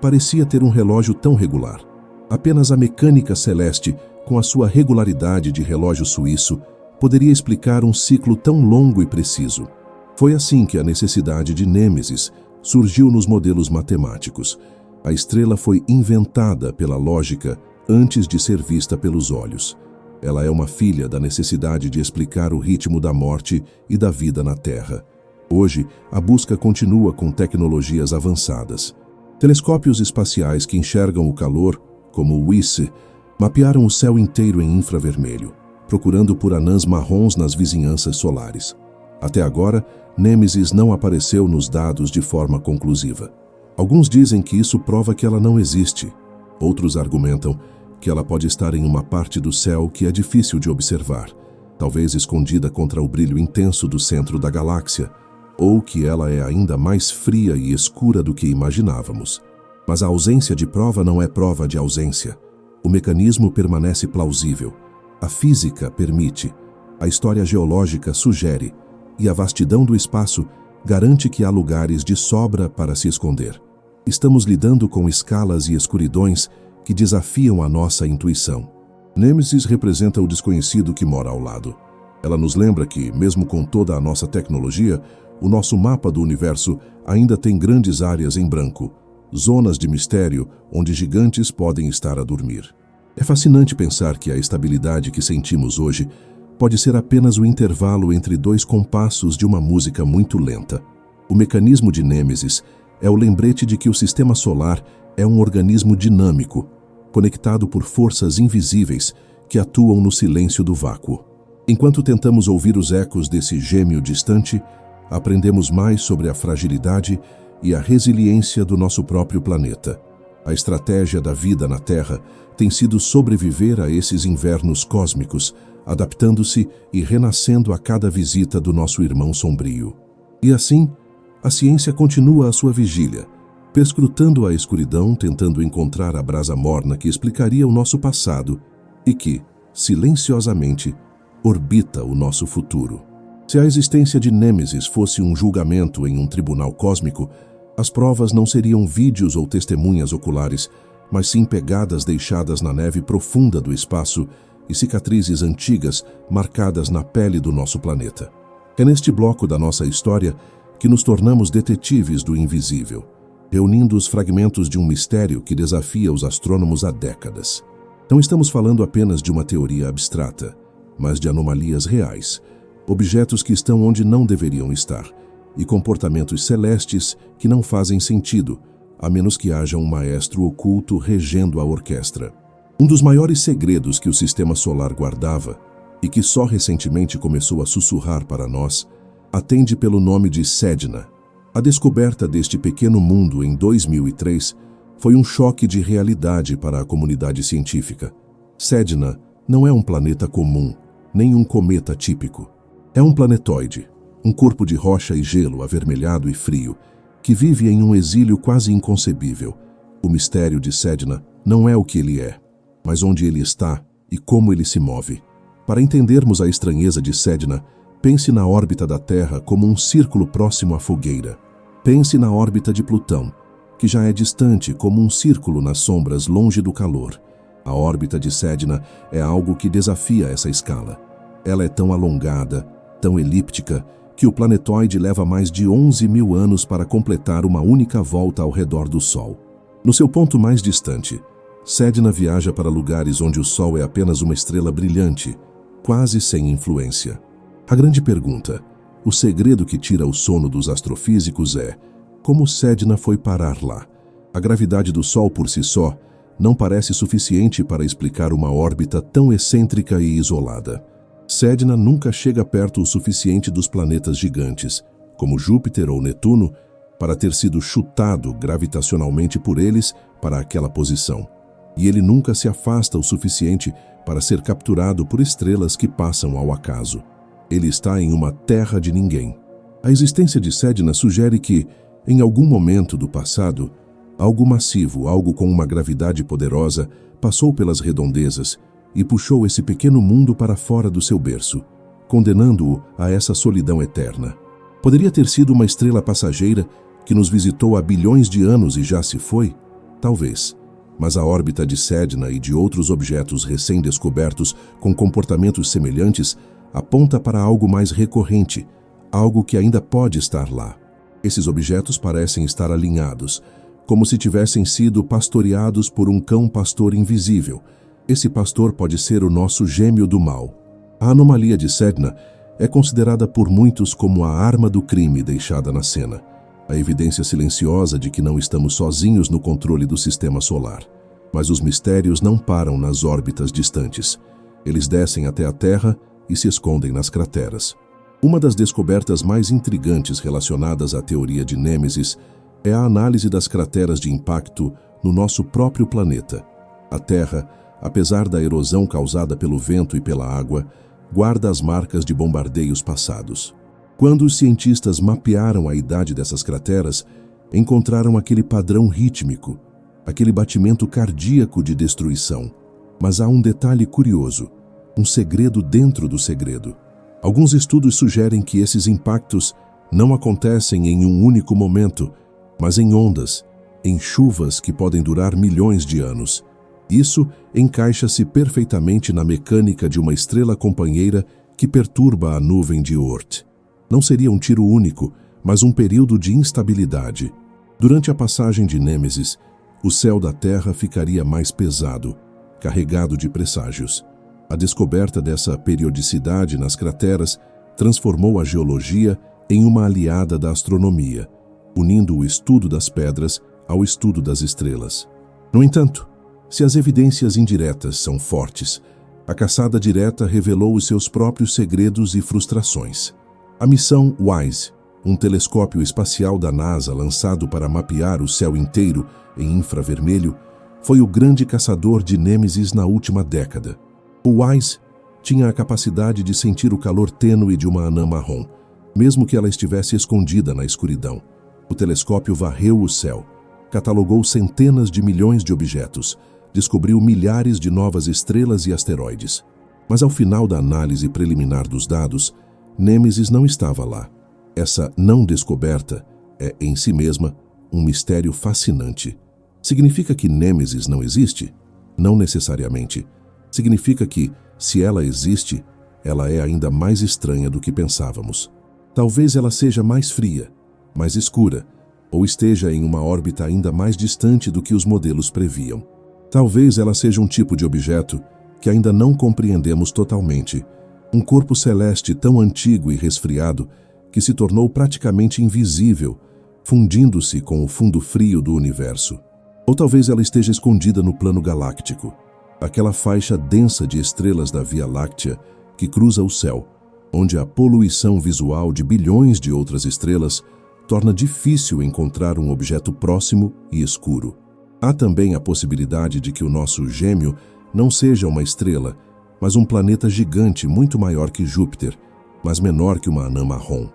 parecia ter um relógio tão regular. Apenas a mecânica celeste, com a sua regularidade de relógio suíço, poderia explicar um ciclo tão longo e preciso. Foi assim que a necessidade de Nêmesis surgiu nos modelos matemáticos. A estrela foi inventada pela lógica antes de ser vista pelos olhos. Ela é uma filha da necessidade de explicar o ritmo da morte e da vida na Terra. Hoje, a busca continua com tecnologias avançadas. Telescópios espaciais que enxergam o calor, como o WISS, mapearam o céu inteiro em infravermelho, procurando por anãs marrons nas vizinhanças solares. Até agora, Nêmesis não apareceu nos dados de forma conclusiva. Alguns dizem que isso prova que ela não existe. Outros argumentam que ela pode estar em uma parte do céu que é difícil de observar, talvez escondida contra o brilho intenso do centro da galáxia, ou que ela é ainda mais fria e escura do que imaginávamos. Mas a ausência de prova não é prova de ausência. O mecanismo permanece plausível. A física permite, a história geológica sugere, e a vastidão do espaço garante que há lugares de sobra para se esconder. Estamos lidando com escalas e escuridões que desafiam a nossa intuição. Nêmesis representa o desconhecido que mora ao lado. Ela nos lembra que, mesmo com toda a nossa tecnologia, o nosso mapa do universo ainda tem grandes áreas em branco, zonas de mistério onde gigantes podem estar a dormir. É fascinante pensar que a estabilidade que sentimos hoje pode ser apenas o intervalo entre dois compassos de uma música muito lenta. O mecanismo de Nêmesis é o lembrete de que o sistema solar é um organismo dinâmico, conectado por forças invisíveis que atuam no silêncio do vácuo. Enquanto tentamos ouvir os ecos desse gêmeo distante, aprendemos mais sobre a fragilidade e a resiliência do nosso próprio planeta. A estratégia da vida na Terra tem sido sobreviver a esses invernos cósmicos, adaptando-se e renascendo a cada visita do nosso irmão sombrio. E assim, a ciência continua a sua vigília, perscrutando a escuridão, tentando encontrar a brasa morna que explicaria o nosso passado e que, silenciosamente, orbita o nosso futuro. Se a existência de Nêmesis fosse um julgamento em um tribunal cósmico, as provas não seriam vídeos ou testemunhas oculares, mas sim pegadas deixadas na neve profunda do espaço e cicatrizes antigas marcadas na pele do nosso planeta. É neste bloco da nossa história que nos tornamos detetives do invisível, reunindo os fragmentos de um mistério que desafia os astrônomos há décadas. Não estamos falando apenas de uma teoria abstrata, mas de anomalias reais, objetos que estão onde não deveriam estar, e comportamentos celestes que não fazem sentido, a menos que haja um maestro oculto regendo a orquestra. Um dos maiores segredos que o sistema solar guardava, e que só recentemente começou a sussurrar para nós, atende pelo nome de Sedna. A descoberta deste pequeno mundo em 2003 foi um choque de realidade para a comunidade científica. Sedna não é um planeta comum, nem um cometa típico. É um planetoide, um corpo de rocha e gelo avermelhado e frio, que vive em um exílio quase inconcebível. O mistério de Sedna não é o que ele é, mas onde ele está e como ele se move. Para entendermos a estranheza de Sedna, pense na órbita da Terra como um círculo próximo à fogueira. Pense na órbita de Plutão, que já é distante como um círculo nas sombras longe do calor. A órbita de Sedna é algo que desafia essa escala. Ela é tão alongada, tão elíptica, que o planetoide leva mais de 11.000 anos para completar uma única volta ao redor do Sol. No seu ponto mais distante, Sedna viaja para lugares onde o Sol é apenas uma estrela brilhante, quase sem influência. A grande pergunta, o segredo que tira o sono dos astrofísicos é: como Sedna foi parar lá? A gravidade do Sol por si só não parece suficiente para explicar uma órbita tão excêntrica e isolada. Sedna nunca chega perto o suficiente dos planetas gigantes, como Júpiter ou Netuno, para ter sido chutado gravitacionalmente por eles para aquela posição. E ele nunca se afasta o suficiente para ser capturado por estrelas que passam ao acaso. Ele está em uma terra de ninguém. A existência de Sedna sugere que, em algum momento do passado, algo massivo, algo com uma gravidade poderosa, passou pelas redondezas e puxou esse pequeno mundo para fora do seu berço, condenando-o a essa solidão eterna. Poderia ter sido uma estrela passageira que nos visitou há bilhões de anos e já se foi? Talvez. Mas a órbita de Sedna e de outros objetos recém-descobertos com comportamentos semelhantes aponta para algo mais recorrente, algo que ainda pode estar lá. Esses objetos parecem estar alinhados, como se tivessem sido pastoreados por um cão pastor invisível. Esse pastor pode ser o nosso gêmeo do mal. A anomalia de Sedna é considerada por muitos como a arma do crime deixada na cena, a evidência silenciosa de que não estamos sozinhos no controle do sistema solar. Mas os mistérios não param nas órbitas distantes. Eles descem até a Terra e se escondem nas crateras. Uma das descobertas mais intrigantes relacionadas à teoria de Nêmesis é a análise das crateras de impacto no nosso próprio planeta. A Terra, apesar da erosão causada pelo vento e pela água, guarda as marcas de bombardeios passados. Quando os cientistas mapearam a idade dessas crateras, encontraram aquele padrão rítmico, aquele batimento cardíaco de destruição. Mas há um detalhe curioso, um segredo dentro do segredo. Alguns estudos sugerem que esses impactos não acontecem em um único momento, mas em ondas, em chuvas que podem durar milhões de anos. Isso encaixa-se perfeitamente na mecânica de uma estrela companheira que perturba a nuvem de Oort. Não seria um tiro único, mas um período de instabilidade. Durante a passagem de Nêmesis, o céu da Terra ficaria mais pesado, carregado de presságios. A descoberta dessa periodicidade nas crateras transformou a geologia em uma aliada da astronomia, unindo o estudo das pedras ao estudo das estrelas. No entanto, se as evidências indiretas são fortes, a caçada direta revelou os seus próprios segredos e frustrações. A missão WISE, um telescópio espacial da NASA lançado para mapear o céu inteiro em infravermelho, foi o grande caçador de Nêmesis na última década. O WISE tinha a capacidade de sentir o calor tênue de uma anã marrom, mesmo que ela estivesse escondida na escuridão. O telescópio varreu o céu, catalogou centenas de milhões de objetos, descobriu milhares de novas estrelas e asteroides. Mas ao final da análise preliminar dos dados, Nêmesis não estava lá. Essa não descoberta é, em si mesma, um mistério fascinante. Significa que Nêmesis não existe? Não necessariamente. Significa que, se ela existe, ela é ainda mais estranha do que pensávamos. Talvez ela seja mais fria, mais escura, ou esteja em uma órbita ainda mais distante do que os modelos previam. Talvez ela seja um tipo de objeto que ainda não compreendemos totalmente, um corpo celeste tão antigo e resfriado que se tornou praticamente invisível, fundindo-se com o fundo frio do universo. Ou talvez ela esteja escondida no plano galáctico, aquela faixa densa de estrelas da Via Láctea que cruza o céu, onde a poluição visual de bilhões de outras estrelas torna difícil encontrar um objeto próximo e escuro. Há também a possibilidade de que o nosso gêmeo não seja uma estrela, mas um planeta gigante muito maior que Júpiter, mas menor que uma anã marrom.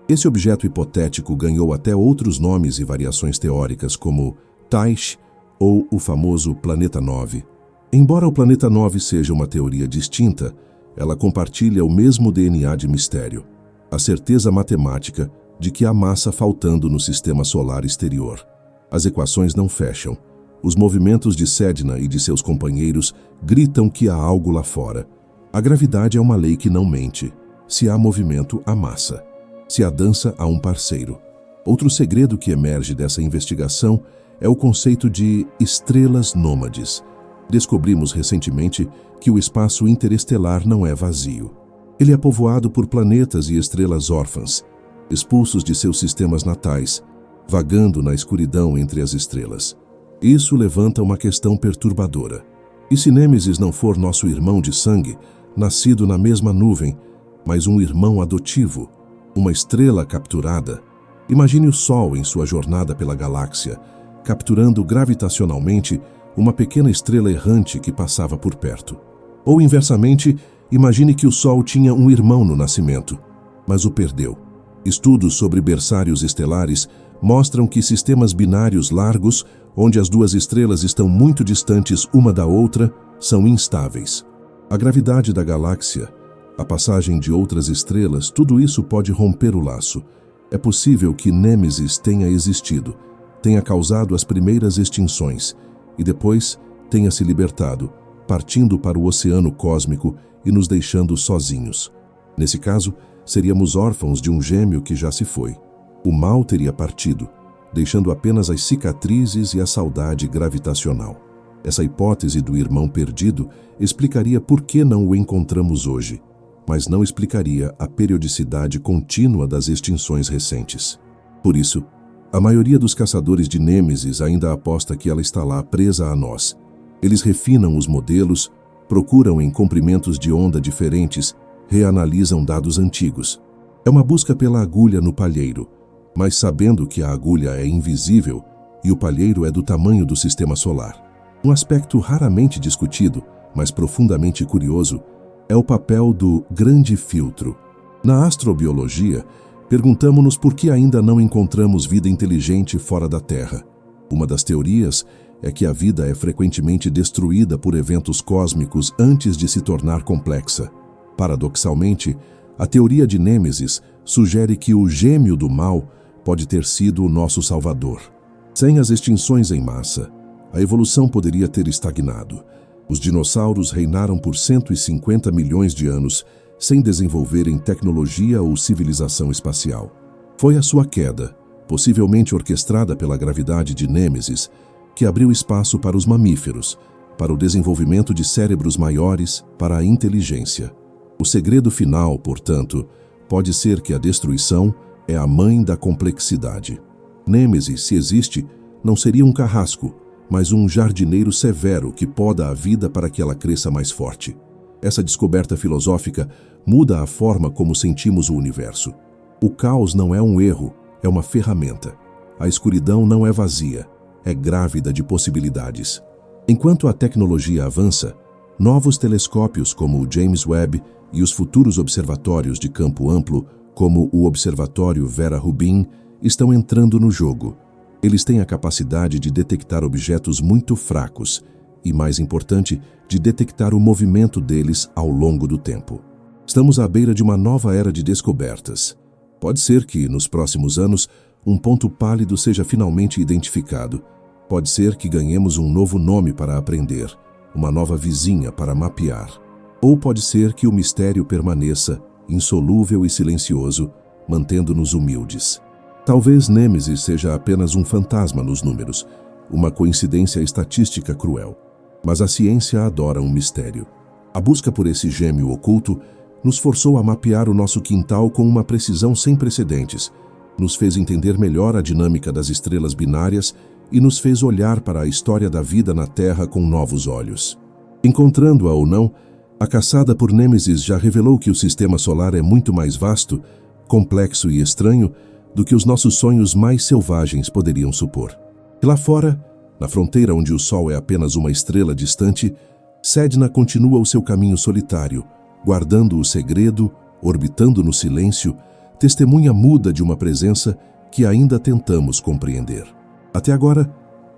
Esse objeto hipotético ganhou até outros nomes e variações teóricas, como Taish ou o famoso Planeta 9. Embora o Planeta 9 seja uma teoria distinta, ela compartilha o mesmo DNA de mistério, a certeza matemática de que há massa faltando no sistema solar exterior. As equações não fecham. Os movimentos de Sedna e de seus companheiros gritam que há algo lá fora. A gravidade é uma lei que não mente. Se há movimento, há massa. Se há dança, há um parceiro. Outro segredo que emerge dessa investigação é o conceito de estrelas nômades. Descobrimos recentemente que o espaço interestelar não é vazio. Ele é povoado por planetas e estrelas órfãs, expulsos de seus sistemas natais, vagando na escuridão entre as estrelas. Isso levanta uma questão perturbadora. E se Nêmesis não for nosso irmão de sangue, nascido na mesma nuvem, mas um irmão adotivo, uma estrela capturada? Imagine o Sol em sua jornada pela galáxia, capturando gravitacionalmente uma pequena estrela errante que passava por perto. Ou, inversamente, imagine que o Sol tinha um irmão no nascimento, mas o perdeu. Estudos sobre berçários estelares mostram que sistemas binários largos, onde as duas estrelas estão muito distantes uma da outra, são instáveis. A gravidade da galáxia, a passagem de outras estrelas, tudo isso pode romper o laço. É possível que Nêmesis tenha existido, tenha causado as primeiras extinções e depois tenha se libertado, partindo para o oceano cósmico e nos deixando sozinhos. Nesse caso, seríamos órfãos de um gêmeo que já se foi. O mal teria partido, deixando apenas as cicatrizes e a saudade gravitacional. Essa hipótese do irmão perdido explicaria por que não o encontramos hoje. mas não explicaria a periodicidade contínua das extinções recentes. Por isso, a maioria dos caçadores de Nêmesis ainda aposta que ela está lá presa a nós. Eles refinam os modelos, procuram em comprimentos de onda diferentes, reanalisam dados antigos. É uma busca pela agulha no palheiro, mas sabendo que a agulha é invisível e o palheiro é do tamanho do sistema solar. Um aspecto raramente discutido, mas profundamente curioso, é o papel do grande filtro. Na astrobiologia, perguntamos-nos por que ainda não encontramos vida inteligente fora da Terra. Uma das teorias é que a vida é frequentemente destruída por eventos cósmicos antes de se tornar complexa. Paradoxalmente, a teoria de Nêmesis sugere que o gêmeo do mal pode ter sido o nosso salvador. Sem as extinções em massa, a evolução poderia ter estagnado. Os dinossauros reinaram por 150 milhões de anos sem desenvolverem tecnologia ou civilização espacial. Foi a sua queda, possivelmente orquestrada pela gravidade de Nêmesis, que abriu espaço para os mamíferos, para o desenvolvimento de cérebros maiores, para a inteligência. O segredo final, portanto, pode ser que a destruição é a mãe da complexidade. Nêmesis, se existe, não seria um carrasco, mas um jardineiro severo que poda a vida para que ela cresça mais forte. Essa descoberta filosófica muda a forma como sentimos o universo. O caos não é um erro, é uma ferramenta. A escuridão não é vazia, é grávida de possibilidades. Enquanto a tecnologia avança, novos telescópios como o James Webb e os futuros observatórios de campo amplo, como o Observatório Vera Rubin, estão entrando no jogo. Eles têm a capacidade de detectar objetos muito fracos e, mais importante, de detectar o movimento deles ao longo do tempo. Estamos à beira de uma nova era de descobertas. Pode ser que, nos próximos anos, um ponto pálido seja finalmente identificado. Pode ser que ganhemos um novo nome para aprender, uma nova vizinha para mapear. Ou pode ser que o mistério permaneça, insolúvel e silencioso, mantendo-nos humildes. Talvez Nêmesis seja apenas um fantasma nos números, uma coincidência estatística cruel. Mas a ciência adora um mistério. A busca por esse gêmeo oculto nos forçou a mapear o nosso quintal com uma precisão sem precedentes, nos fez entender melhor a dinâmica das estrelas binárias e nos fez olhar para a história da vida na Terra com novos olhos. Encontrando-a ou não, a caçada por Nêmesis já revelou que o sistema solar é muito mais vasto, complexo e estranho do que os nossos sonhos mais selvagens poderiam supor. E lá fora, na fronteira onde o Sol é apenas uma estrela distante, Sedna continua o seu caminho solitário, guardando o segredo, orbitando no silêncio, testemunha muda de uma presença que ainda tentamos compreender. Até agora,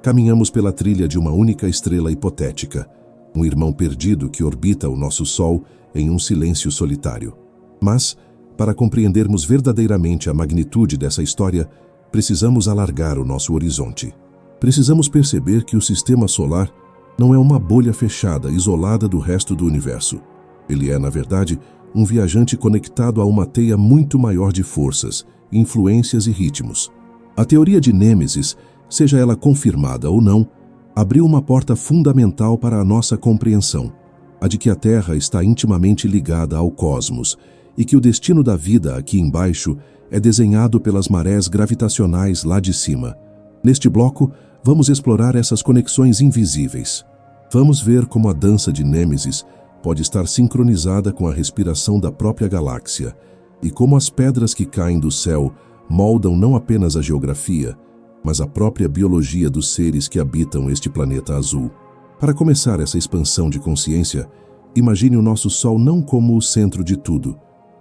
caminhamos pela trilha de uma única estrela hipotética, um irmão perdido que orbita o nosso Sol em um silêncio solitário. Mas, para compreendermos verdadeiramente a magnitude dessa história, precisamos alargar o nosso horizonte. Precisamos perceber que o sistema solar não é uma bolha fechada, isolada do resto do universo. Ele é, na verdade, um viajante conectado a uma teia muito maior de forças, influências e ritmos. A teoria de Nêmesis, seja ela confirmada ou não, abriu uma porta fundamental para a nossa compreensão, a de que a Terra está intimamente ligada ao cosmos e que o destino da vida aqui embaixo é desenhado pelas marés gravitacionais lá de cima. Neste bloco, vamos explorar essas conexões invisíveis. Vamos ver como a dança de Nêmesis pode estar sincronizada com a respiração da própria galáxia e como as pedras que caem do céu moldam não apenas a geografia, mas a própria biologia dos seres que habitam este planeta azul. Para começar essa expansão de consciência, imagine o nosso Sol não como o centro de tudo,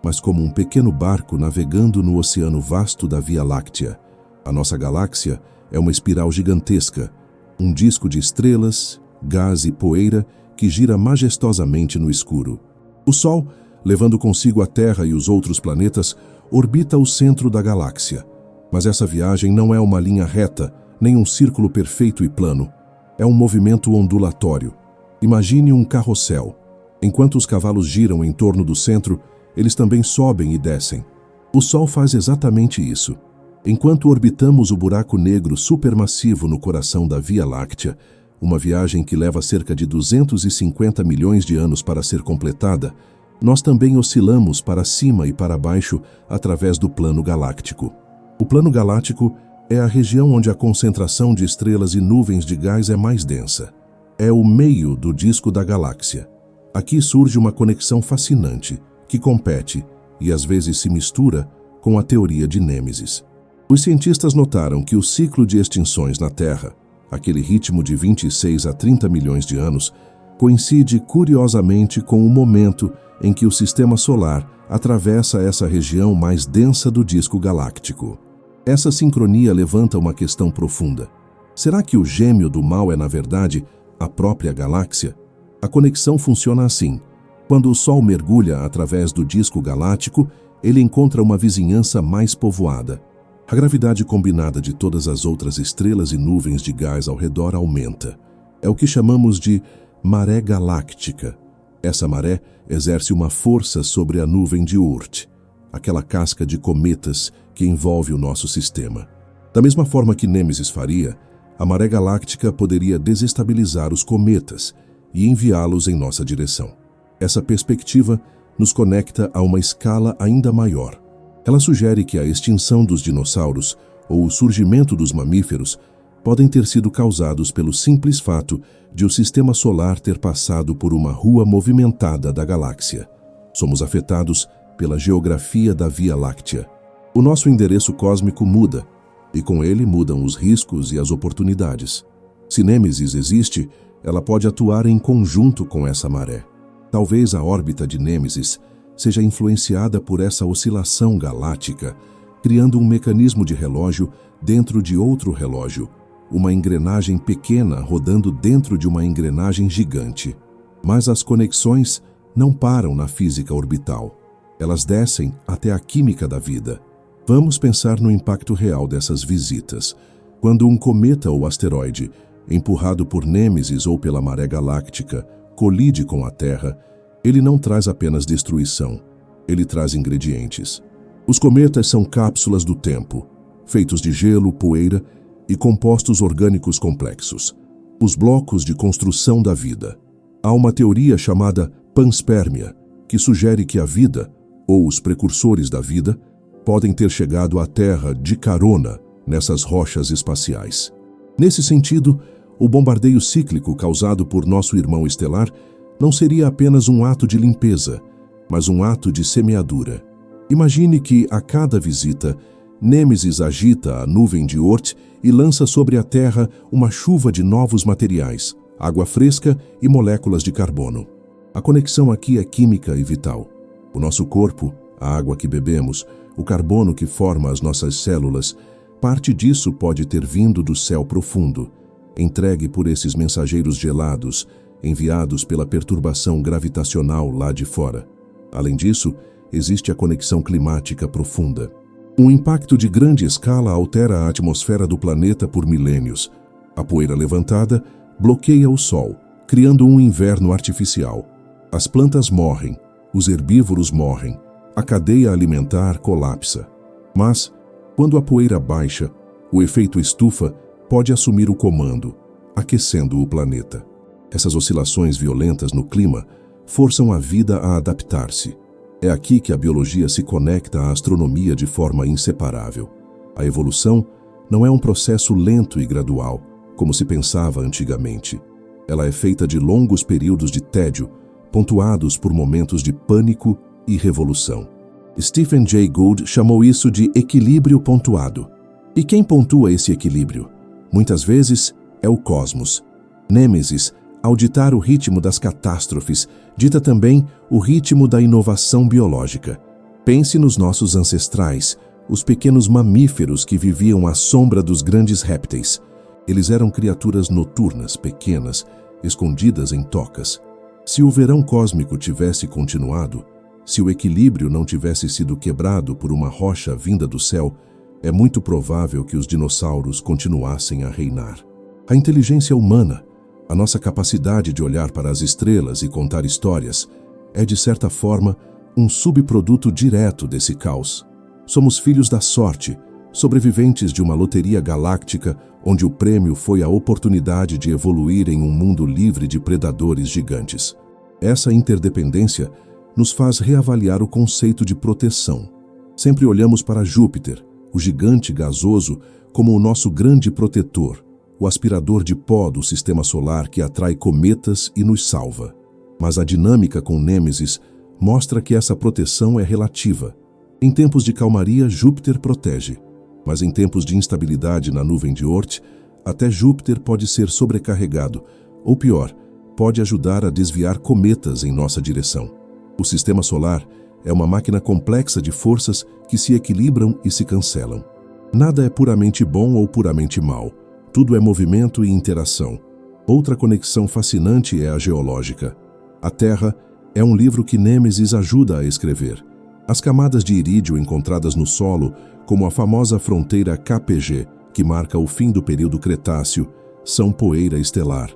mas como um pequeno barco navegando no oceano vasto da Via Láctea. A nossa galáxia é uma espiral gigantesca, um disco de estrelas, gás e poeira que gira majestosamente no escuro. O Sol, levando consigo a Terra e os outros planetas, orbita o centro da galáxia. Mas essa viagem não é uma linha reta, nem um círculo perfeito e plano. É um movimento ondulatório. Imagine um carrossel. Enquanto os cavalos giram em torno do centro, eles também sobem e descem. O Sol faz exatamente isso. Enquanto orbitamos o buraco negro supermassivo no coração da Via Láctea, uma viagem que leva cerca de 250 milhões de anos para ser completada, nós também oscilamos para cima e para baixo através do plano galáctico. O plano galáctico é a região onde a concentração de estrelas e nuvens de gás é mais densa. É o meio do disco da galáxia. Aqui surge uma conexão fascinante, que compete, e às vezes se mistura, com a teoria de Nêmesis. Os cientistas notaram que o ciclo de extinções na Terra, aquele ritmo de 26 a 30 milhões de anos, coincide curiosamente com o momento em que o Sistema Solar atravessa essa região mais densa do disco galáctico. Essa sincronia levanta uma questão profunda. Será que o gêmeo do mal é, na verdade, a própria galáxia? A conexão funciona assim. Quando o Sol mergulha através do disco galáctico, ele encontra uma vizinhança mais povoada. A gravidade combinada de todas as outras estrelas e nuvens de gás ao redor aumenta. É o que chamamos de maré galáctica. Essa maré exerce uma força sobre a nuvem de Oort, aquela casca de cometas que envolve o nosso sistema. Da mesma forma que Nêmesis faria, a maré galáctica poderia desestabilizar os cometas e enviá-los em nossa direção. Essa perspectiva nos conecta a uma escala ainda maior. Ela sugere que a extinção dos dinossauros ou o surgimento dos mamíferos podem ter sido causados pelo simples fato de o Sistema Solar ter passado por uma rua movimentada da galáxia. Somos afetados pela geografia da Via Láctea. O nosso endereço cósmico muda, e com ele mudam os riscos e as oportunidades. Se Nêmesis existe, ela pode atuar em conjunto com essa maré. Talvez a órbita de Nêmesis seja influenciada por essa oscilação galáctica, criando um mecanismo de relógio dentro de outro relógio, uma engrenagem pequena rodando dentro de uma engrenagem gigante. Mas as conexões não param na física orbital. Elas descem até a química da vida. Vamos pensar no impacto real dessas visitas. Quando um cometa ou asteroide, empurrado por Nêmesis ou pela maré galáctica, colide com a Terra, ele não traz apenas destruição, ele traz ingredientes. Os cometas são cápsulas do tempo, feitos de gelo, poeira e compostos orgânicos complexos, os blocos de construção da vida. Há uma teoria chamada panspermia, que sugere que a vida, ou os precursores da vida, podem ter chegado à Terra de carona nessas rochas espaciais. Nesse sentido, o bombardeio cíclico causado por nosso irmão estelar não seria apenas um ato de limpeza, mas um ato de semeadura. Imagine que, a cada visita, Nêmesis agita a nuvem de Oort e lança sobre a Terra uma chuva de novos materiais, água fresca e moléculas de carbono. A conexão aqui é química e vital. O nosso corpo, a água que bebemos, o carbono que forma as nossas células, parte disso pode ter vindo do céu profundo, entregue por esses mensageiros gelados, enviados pela perturbação gravitacional lá de fora. Além disso, existe a conexão climática profunda. Um impacto de grande escala altera a atmosfera do planeta por milênios. A poeira levantada bloqueia o Sol, criando um inverno artificial. As plantas morrem, os herbívoros morrem, a cadeia alimentar colapsa. Mas, quando a poeira baixa, o efeito estufa pode assumir o comando, aquecendo o planeta. Essas oscilações violentas no clima forçam a vida a adaptar-se. É aqui que a biologia se conecta à astronomia de forma inseparável. A evolução não é um processo lento e gradual, como se pensava antigamente. Ela é feita de longos períodos de tédio, pontuados por momentos de pânico e revolução. Stephen Jay Gould chamou isso de equilíbrio pontuado. E quem pontua esse equilíbrio? Muitas vezes é o cosmos. Nêmesis, ao ditar o ritmo das catástrofes, dita também o ritmo da inovação biológica. Pense nos nossos ancestrais, os pequenos mamíferos que viviam à sombra dos grandes répteis. Eles eram criaturas noturnas, pequenas, escondidas em tocas. Se o verão cósmico tivesse continuado, se o equilíbrio não tivesse sido quebrado por uma rocha vinda do céu, é muito provável que os dinossauros continuassem a reinar. A inteligência humana, a nossa capacidade de olhar para as estrelas e contar histórias, é, de certa forma, um subproduto direto desse caos. Somos filhos da sorte, sobreviventes de uma loteria galáctica onde o prêmio foi a oportunidade de evoluir em um mundo livre de predadores gigantes. Essa interdependência nos faz reavaliar o conceito de proteção. Sempre olhamos para Júpiter, o gigante gasoso, como o nosso grande protetor, o aspirador de pó do sistema solar que atrai cometas e nos salva. Mas a dinâmica com Nêmesis mostra que essa proteção é relativa. Em tempos de calmaria, Júpiter protege, mas em tempos de instabilidade na nuvem de Oort, até Júpiter pode ser sobrecarregado, ou pior, pode ajudar a desviar cometas em nossa direção. O sistema solar é uma máquina complexa de forças que se equilibram e se cancelam. Nada é puramente bom ou puramente mal. Tudo é movimento e interação. Outra conexão fascinante é a geológica. A Terra é um livro que Nêmesis ajuda a escrever. As camadas de irídio encontradas no solo, como a famosa fronteira KPG, que marca o fim do período Cretáceo, são poeira estelar.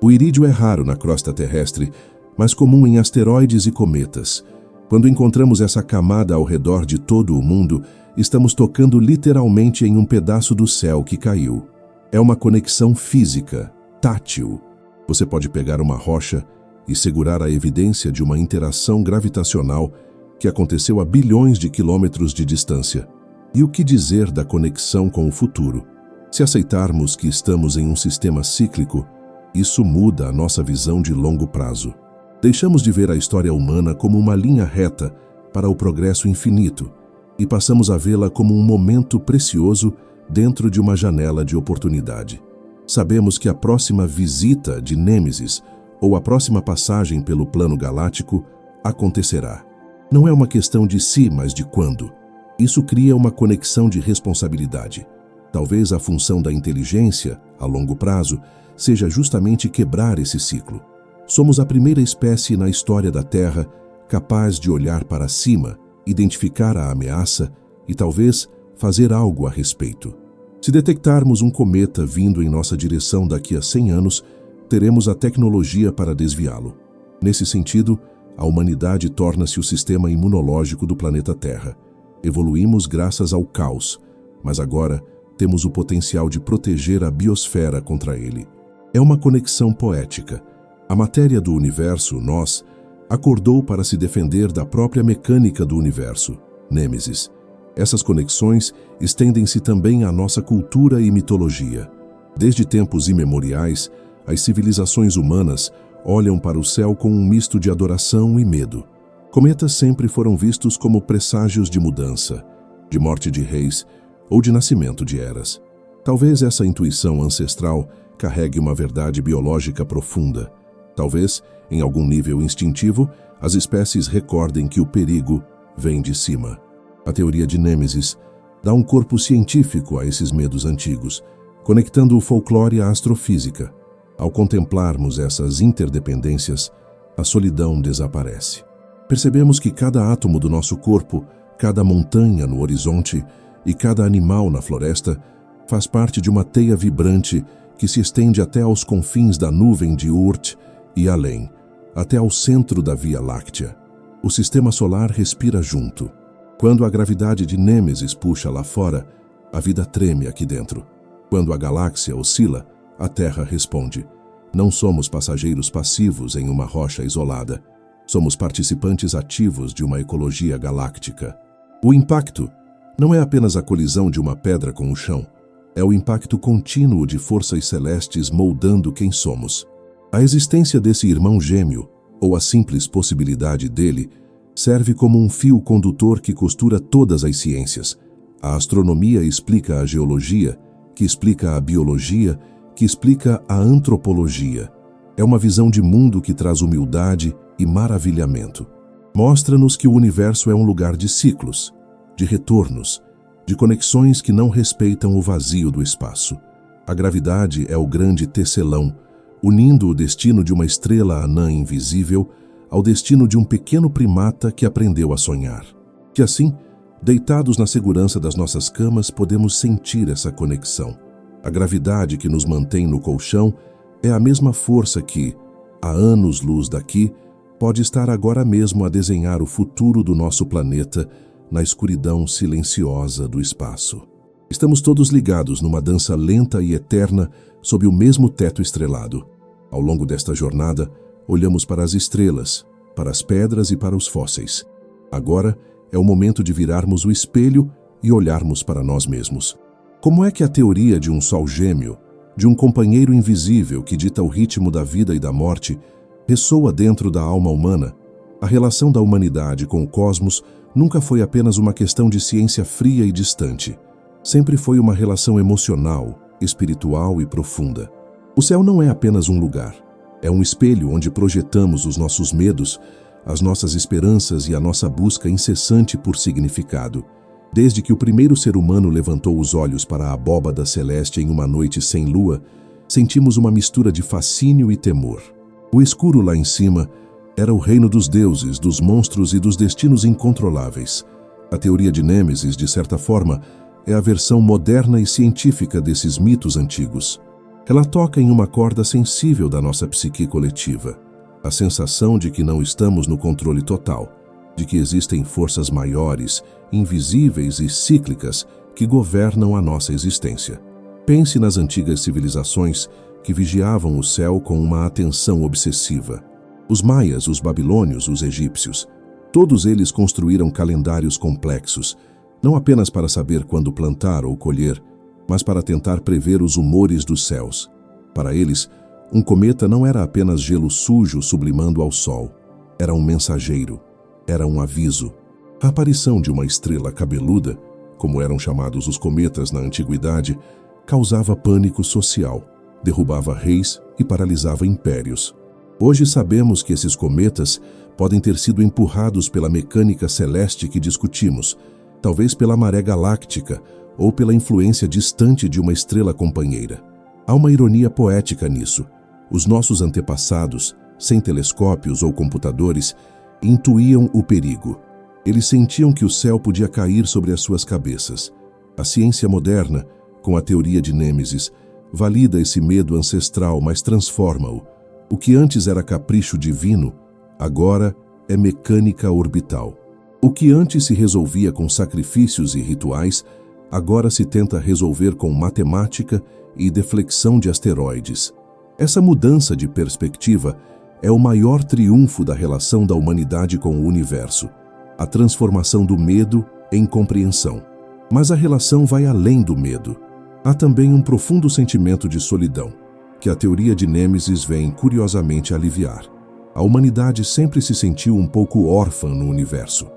O irídio é raro na crosta terrestre, mas comum em asteroides e cometas. Quando encontramos essa camada ao redor de todo o mundo, estamos tocando literalmente em um pedaço do céu que caiu. É uma conexão física, tátil. Você pode pegar uma rocha e segurar a evidência de uma interação gravitacional que aconteceu a bilhões de quilômetros de distância. E o que dizer da conexão com o futuro? Se aceitarmos que estamos em um sistema cíclico, isso muda a nossa visão de longo prazo. Deixamos de ver a história humana como uma linha reta para o progresso infinito e passamos a vê-la como um momento precioso dentro de uma janela de oportunidade. Sabemos que a próxima visita de Nêmesis ou a próxima passagem pelo plano galáctico acontecerá. Não é uma questão de se, mas de quando. Isso cria uma conexão de responsabilidade. Talvez a função da inteligência, a longo prazo, seja justamente quebrar esse ciclo. Somos a primeira espécie na história da Terra capaz de olhar para cima, identificar a ameaça e talvez fazer algo a respeito. Se detectarmos um cometa vindo em nossa direção daqui a 100 anos, teremos a tecnologia para desviá-lo. Nesse sentido, a humanidade torna-se o sistema imunológico do planeta Terra. Evoluímos graças ao caos, mas agora temos o potencial de proteger a biosfera contra ele. É uma conexão poética. A matéria do universo, nós, acordou para se defender da própria mecânica do universo, Nêmesis. Essas conexões estendem-se também à nossa cultura e mitologia. Desde tempos imemoriais, as civilizações humanas olham para o céu com um misto de adoração e medo. Cometas sempre foram vistos como presságios de mudança, de morte de reis ou de nascimento de eras. Talvez essa intuição ancestral carregue uma verdade biológica profunda. Talvez, em algum nível instintivo, as espécies recordem que o perigo vem de cima. A teoria de Nêmesis dá um corpo científico a esses medos antigos, conectando o folclore à astrofísica. Ao contemplarmos essas interdependências, a solidão desaparece. Percebemos que cada átomo do nosso corpo, cada montanha no horizonte e cada animal na floresta faz parte de uma teia vibrante que se estende até aos confins da nuvem de Oort e além, até ao centro da Via Láctea. O sistema solar respira junto. Quando a gravidade de Nêmesis puxa lá fora, a vida treme aqui dentro. Quando a galáxia oscila, a Terra responde. Não somos passageiros passivos em uma rocha isolada. Somos participantes ativos de uma ecologia galáctica. O impacto não é apenas a colisão de uma pedra com o chão. É o impacto contínuo de forças celestes moldando quem somos. A existência desse irmão gêmeo, ou a simples possibilidade dele, serve como um fio condutor que costura todas as ciências. A astronomia explica a geologia, que explica a biologia, que explica a antropologia. É uma visão de mundo que traz humildade e maravilhamento. Mostra-nos que o universo é um lugar de ciclos, de retornos, de conexões que não respeitam o vazio do espaço. A gravidade é o grande tecelão, unindo o destino de uma estrela anã invisível ao destino de um pequeno primata que aprendeu a sonhar. Que assim, deitados na segurança das nossas camas, podemos sentir essa conexão. A gravidade que nos mantém no colchão é a mesma força que, a anos-luz daqui, pode estar agora mesmo a desenhar o futuro do nosso planeta na escuridão silenciosa do espaço. Estamos todos ligados numa dança lenta e eterna sob o mesmo teto estrelado. Ao longo desta jornada, olhamos para as estrelas, para as pedras e para os fósseis. Agora é o momento de virarmos o espelho e olharmos para nós mesmos. Como é que a teoria de um sol gêmeo, de um companheiro invisível que dita o ritmo da vida e da morte, ressoa dentro da alma humana? A relação da humanidade com o cosmos nunca foi apenas uma questão de ciência fria e distante. Sempre foi uma relação emocional, espiritual e profunda. O céu não é apenas um lugar. É um espelho onde projetamos os nossos medos, as nossas esperanças e a nossa busca incessante por significado. Desde que o primeiro ser humano levantou os olhos para a abóbada celeste em uma noite sem lua, sentimos uma mistura de fascínio e temor. O escuro lá em cima era o reino dos deuses, dos monstros e dos destinos incontroláveis. A teoria de Nêmesis, de certa forma, é a versão moderna e científica desses mitos antigos. Ela toca em uma corda sensível da nossa psique coletiva, a sensação de que não estamos no controle total, de que existem forças maiores, invisíveis e cíclicas que governam a nossa existência. Pense nas antigas civilizações que vigiavam o céu com uma atenção obsessiva. Os maias, os babilônios, os egípcios, todos eles construíram calendários complexos, não apenas para saber quando plantar ou colher, mas para tentar prever os humores dos céus. Para eles, um cometa não era apenas gelo sujo sublimando ao sol. Era um mensageiro, era um aviso. A aparição de uma estrela cabeluda, como eram chamados os cometas na antiguidade, causava pânico social, derrubava reis e paralisava impérios. Hoje sabemos que esses cometas podem ter sido empurrados pela mecânica celeste que discutimos, talvez pela maré galáctica ou pela influência distante de uma estrela companheira. Há uma ironia poética nisso. Os nossos antepassados, sem telescópios ou computadores, intuíam o perigo. Eles sentiam que o céu podia cair sobre as suas cabeças. A ciência moderna, com a teoria de Nêmesis, valida esse medo ancestral, mas transforma-o. O que antes era capricho divino, agora é mecânica orbital. O que antes se resolvia com sacrifícios e rituais, agora se tenta resolver com matemática e deflexão de asteroides. Essa mudança de perspectiva é o maior triunfo da relação da humanidade com o universo, a transformação do medo em compreensão. Mas a relação vai além do medo. Há também um profundo sentimento de solidão, que a teoria de Nêmesis vem curiosamente aliviar. A humanidade sempre se sentiu um pouco órfã no universo.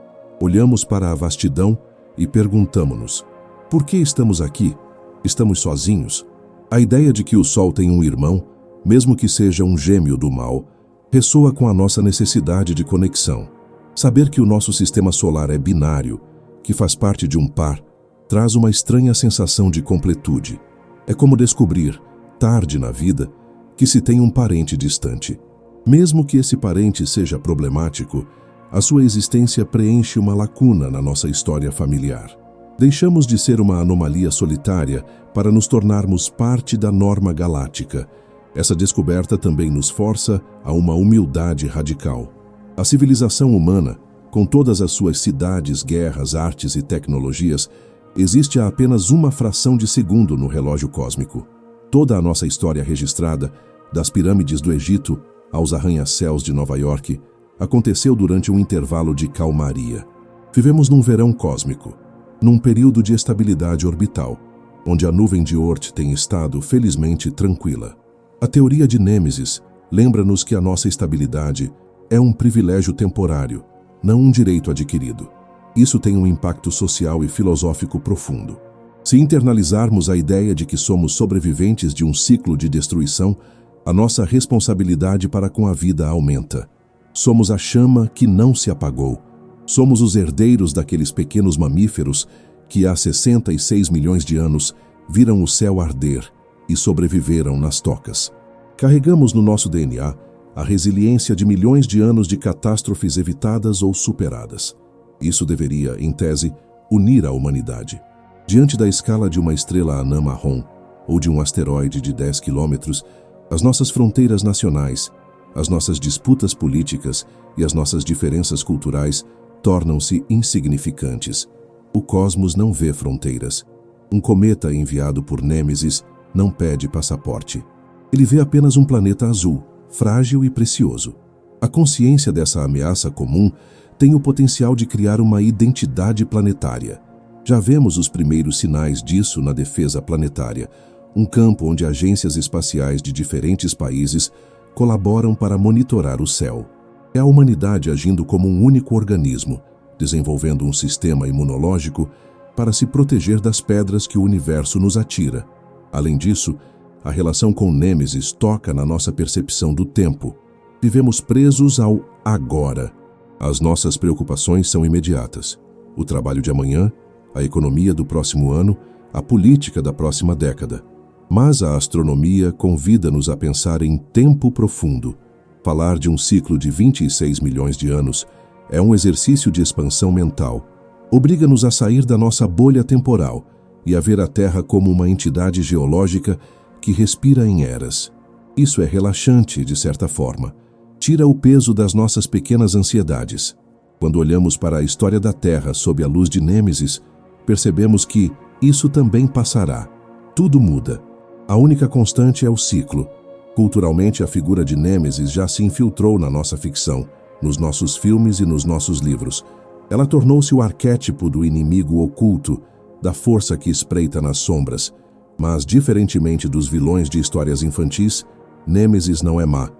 Olhamos para a vastidão e perguntamo-nos: por que estamos aqui? Estamos sozinhos? A ideia de que o Sol tem um irmão, mesmo que seja um gêmeo do mal, ressoa com a nossa necessidade de conexão. Saber que o nosso sistema solar é binário, que faz parte de um par, traz uma estranha sensação de completude. É como descobrir, tarde na vida, que se tem um parente distante. Mesmo que esse parente seja problemático, a sua existência preenche uma lacuna na nossa história familiar. Deixamos de ser uma anomalia solitária para nos tornarmos parte da norma galáctica. Essa descoberta também nos força a uma humildade radical. A civilização humana, com todas as suas cidades, guerras, artes e tecnologias, existe a apenas uma fração de segundo no relógio cósmico. Toda a nossa história registrada, das pirâmides do Egito aos arranha-céus de Nova York, aconteceu durante um intervalo de calmaria. Vivemos num verão cósmico, num período de estabilidade orbital, onde a nuvem de Oort tem estado, felizmente, tranquila. A teoria de Nêmesis lembra-nos que a nossa estabilidade é um privilégio temporário, não um direito adquirido. Isso tem um impacto social e filosófico profundo. Se internalizarmos a ideia de que somos sobreviventes de um ciclo de destruição, a nossa responsabilidade para com a vida aumenta. Somos a chama que não se apagou. Somos os herdeiros daqueles pequenos mamíferos que há 66 milhões de anos viram o céu arder e sobreviveram nas tocas. Carregamos no nosso DNA a resiliência de milhões de anos de catástrofes evitadas ou superadas. Isso deveria, em tese, unir a humanidade. Diante da escala de uma estrela anã marrom ou de um asteroide de 10 quilômetros, as nossas fronteiras nacionais, as nossas disputas políticas e as nossas diferenças culturais tornam-se insignificantes. O cosmos não vê fronteiras. Um cometa enviado por Nêmesis não pede passaporte. Ele vê apenas um planeta azul, frágil e precioso. A consciência dessa ameaça comum tem o potencial de criar uma identidade planetária. Já vemos os primeiros sinais disso na defesa planetária, um campo onde agências espaciais de diferentes países colaboram para monitorar o céu. É a humanidade agindo como um único organismo, desenvolvendo um sistema imunológico para se proteger das pedras que o universo nos atira. Além disso, a relação com Nêmesis toca na nossa percepção do tempo. Vivemos presos ao agora. As nossas preocupações são imediatas. O trabalho de amanhã, a economia do próximo ano, a política da próxima década. Mas a astronomia convida-nos a pensar em tempo profundo. Falar de um ciclo de 26 milhões de anos é um exercício de expansão mental. Obriga-nos a sair da nossa bolha temporal e a ver a Terra como uma entidade geológica que respira em eras. Isso é relaxante, de certa forma. Tira o peso das nossas pequenas ansiedades. Quando olhamos para a história da Terra sob a luz de Nêmesis, percebemos que isso também passará. Tudo muda. A única constante é o ciclo. Culturalmente, a figura de Nêmesis já se infiltrou na nossa ficção, nos nossos filmes e nos nossos livros. Ela tornou-se o arquétipo do inimigo oculto, da força que espreita nas sombras. Mas, diferentemente dos vilões de histórias infantis, Nêmesis não é má.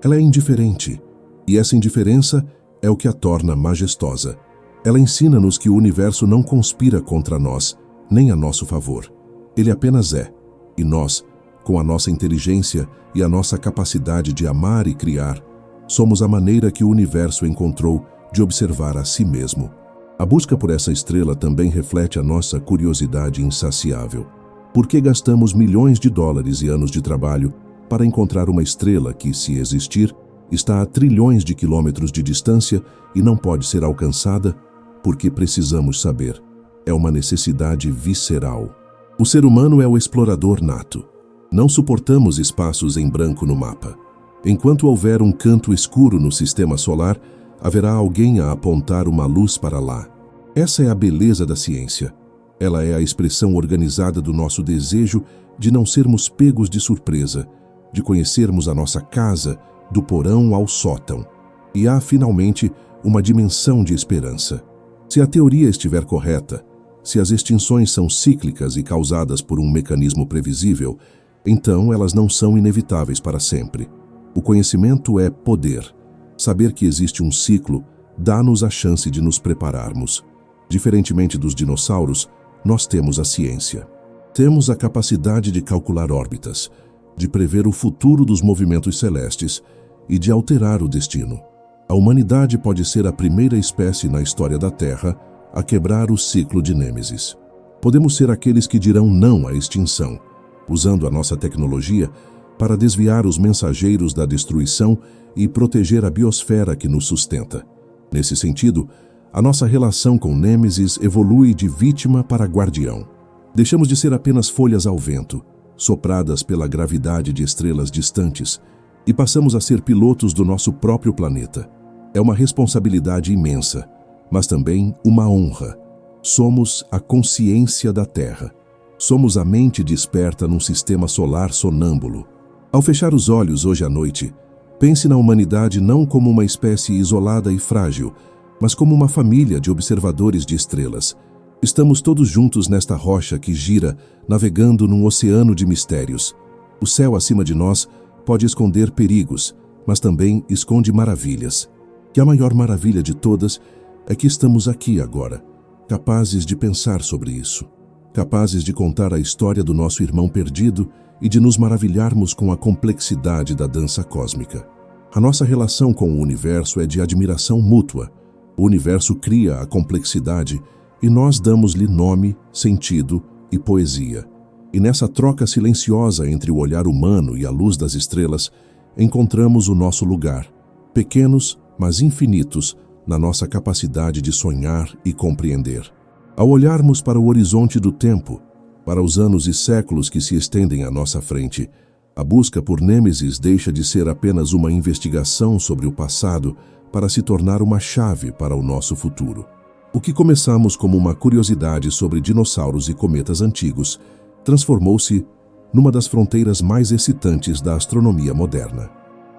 Ela é indiferente. E essa indiferença é o que a torna majestosa. Ela ensina-nos que o universo não conspira contra nós, nem a nosso favor. Ele apenas é. E nós, com a nossa inteligência e a nossa capacidade de amar e criar, somos a maneira que o universo encontrou de observar a si mesmo. A busca por essa estrela também reflete a nossa curiosidade insaciável. Por que gastamos milhões de dólares e anos de trabalho para encontrar uma estrela que, se existir, está a trilhões de quilômetros de distância e não pode ser alcançada? Porque precisamos saber. É uma necessidade visceral. O ser humano é o explorador nato. Não suportamos espaços em branco no mapa. Enquanto houver um canto escuro no sistema solar, haverá alguém a apontar uma luz para lá. Essa é a beleza da ciência. Ela é a expressão organizada do nosso desejo de não sermos pegos de surpresa, de conhecermos a nossa casa, do porão ao sótão. E há, finalmente, uma dimensão de esperança. Se a teoria estiver correta, se as extinções são cíclicas e causadas por um mecanismo previsível, então elas não são inevitáveis para sempre. O conhecimento é poder. Saber que existe um ciclo dá-nos a chance de nos prepararmos. Diferentemente dos dinossauros, nós temos a ciência. Temos a capacidade de calcular órbitas, de prever o futuro dos movimentos celestes e de alterar o destino. A humanidade pode ser a primeira espécie na história da Terra a quebrar o ciclo de Nêmesis. Podemos ser aqueles que dirão não à extinção, usando a nossa tecnologia para desviar os mensageiros da destruição e proteger a biosfera que nos sustenta. Nesse sentido, a nossa relação com Nêmesis evolui de vítima para guardião. Deixamos de ser apenas folhas ao vento, sopradas pela gravidade de estrelas distantes, e passamos a ser pilotos do nosso próprio planeta. É uma responsabilidade imensa, mas também uma honra. Somos a consciência da Terra. Somos a mente desperta num sistema solar sonâmbulo. Ao fechar os olhos hoje à noite, pense na humanidade não como uma espécie isolada e frágil, mas como uma família de observadores de estrelas. Estamos todos juntos nesta rocha que gira, navegando num oceano de mistérios. O céu acima de nós pode esconder perigos, mas também esconde maravilhas. E a maior maravilha de todas é que estamos aqui agora, capazes de pensar sobre isso, capazes de contar a história do nosso irmão perdido e de nos maravilharmos com a complexidade da dança cósmica. A nossa relação com o universo é de admiração mútua. O universo cria a complexidade e nós damos-lhe nome, sentido e poesia. E nessa troca silenciosa entre o olhar humano e a luz das estrelas, encontramos o nosso lugar, pequenos, mas infinitos, na nossa capacidade de sonhar e compreender. Ao olharmos para o horizonte do tempo, para os anos e séculos que se estendem à nossa frente, a busca por Nêmesis deixa de ser apenas uma investigação sobre o passado para se tornar uma chave para o nosso futuro. O que começamos como uma curiosidade sobre dinossauros e cometas antigos transformou-se numa das fronteiras mais excitantes da astronomia moderna.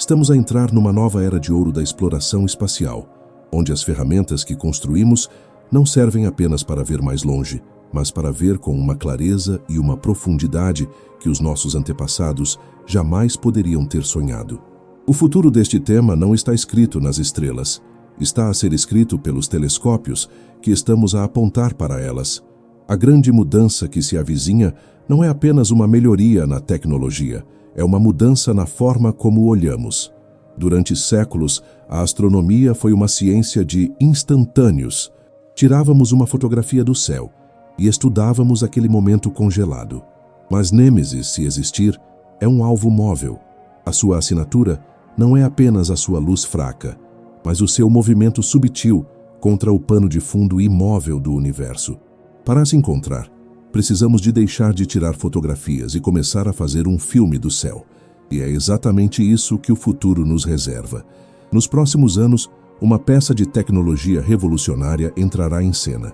Estamos a entrar numa nova era de ouro da exploração espacial, onde as ferramentas que construímos não servem apenas para ver mais longe, mas para ver com uma clareza e uma profundidade que os nossos antepassados jamais poderiam ter sonhado. O futuro deste tema não está escrito nas estrelas. Está a ser escrito pelos telescópios que estamos a apontar para elas. A grande mudança que se avizinha não é apenas uma melhoria na tecnologia, é uma mudança na forma como olhamos. Durante séculos, a astronomia foi uma ciência de instantâneos. Tirávamos uma fotografia do céu e estudávamos aquele momento congelado. Mas Nêmesis, se existir, é um alvo móvel. A sua assinatura não é apenas a sua luz fraca, mas o seu movimento subtil contra o pano de fundo imóvel do universo. Para se encontrar, precisamos de deixar de tirar fotografias e começar a fazer um filme do céu. E é exatamente isso que o futuro nos reserva. Nos próximos anos, uma peça de tecnologia revolucionária entrará em cena.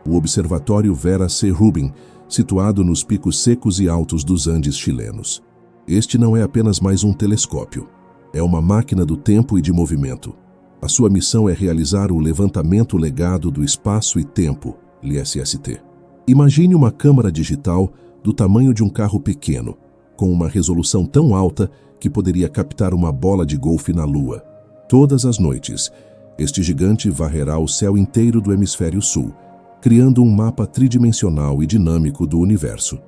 O Observatório Vera C. Rubin, situado nos picos secos e altos dos Andes chilenos. Este não é apenas mais um telescópio. É uma máquina do tempo e de movimento. A sua missão é realizar o levantamento legado do espaço e tempo, LSST. Imagine uma câmara digital do tamanho de um carro pequeno, com uma resolução tão alta que poderia captar uma bola de golfe na Lua. Todas as noites, este gigante varrerá o céu inteiro do hemisfério sul, criando um mapa tridimensional e dinâmico do universo.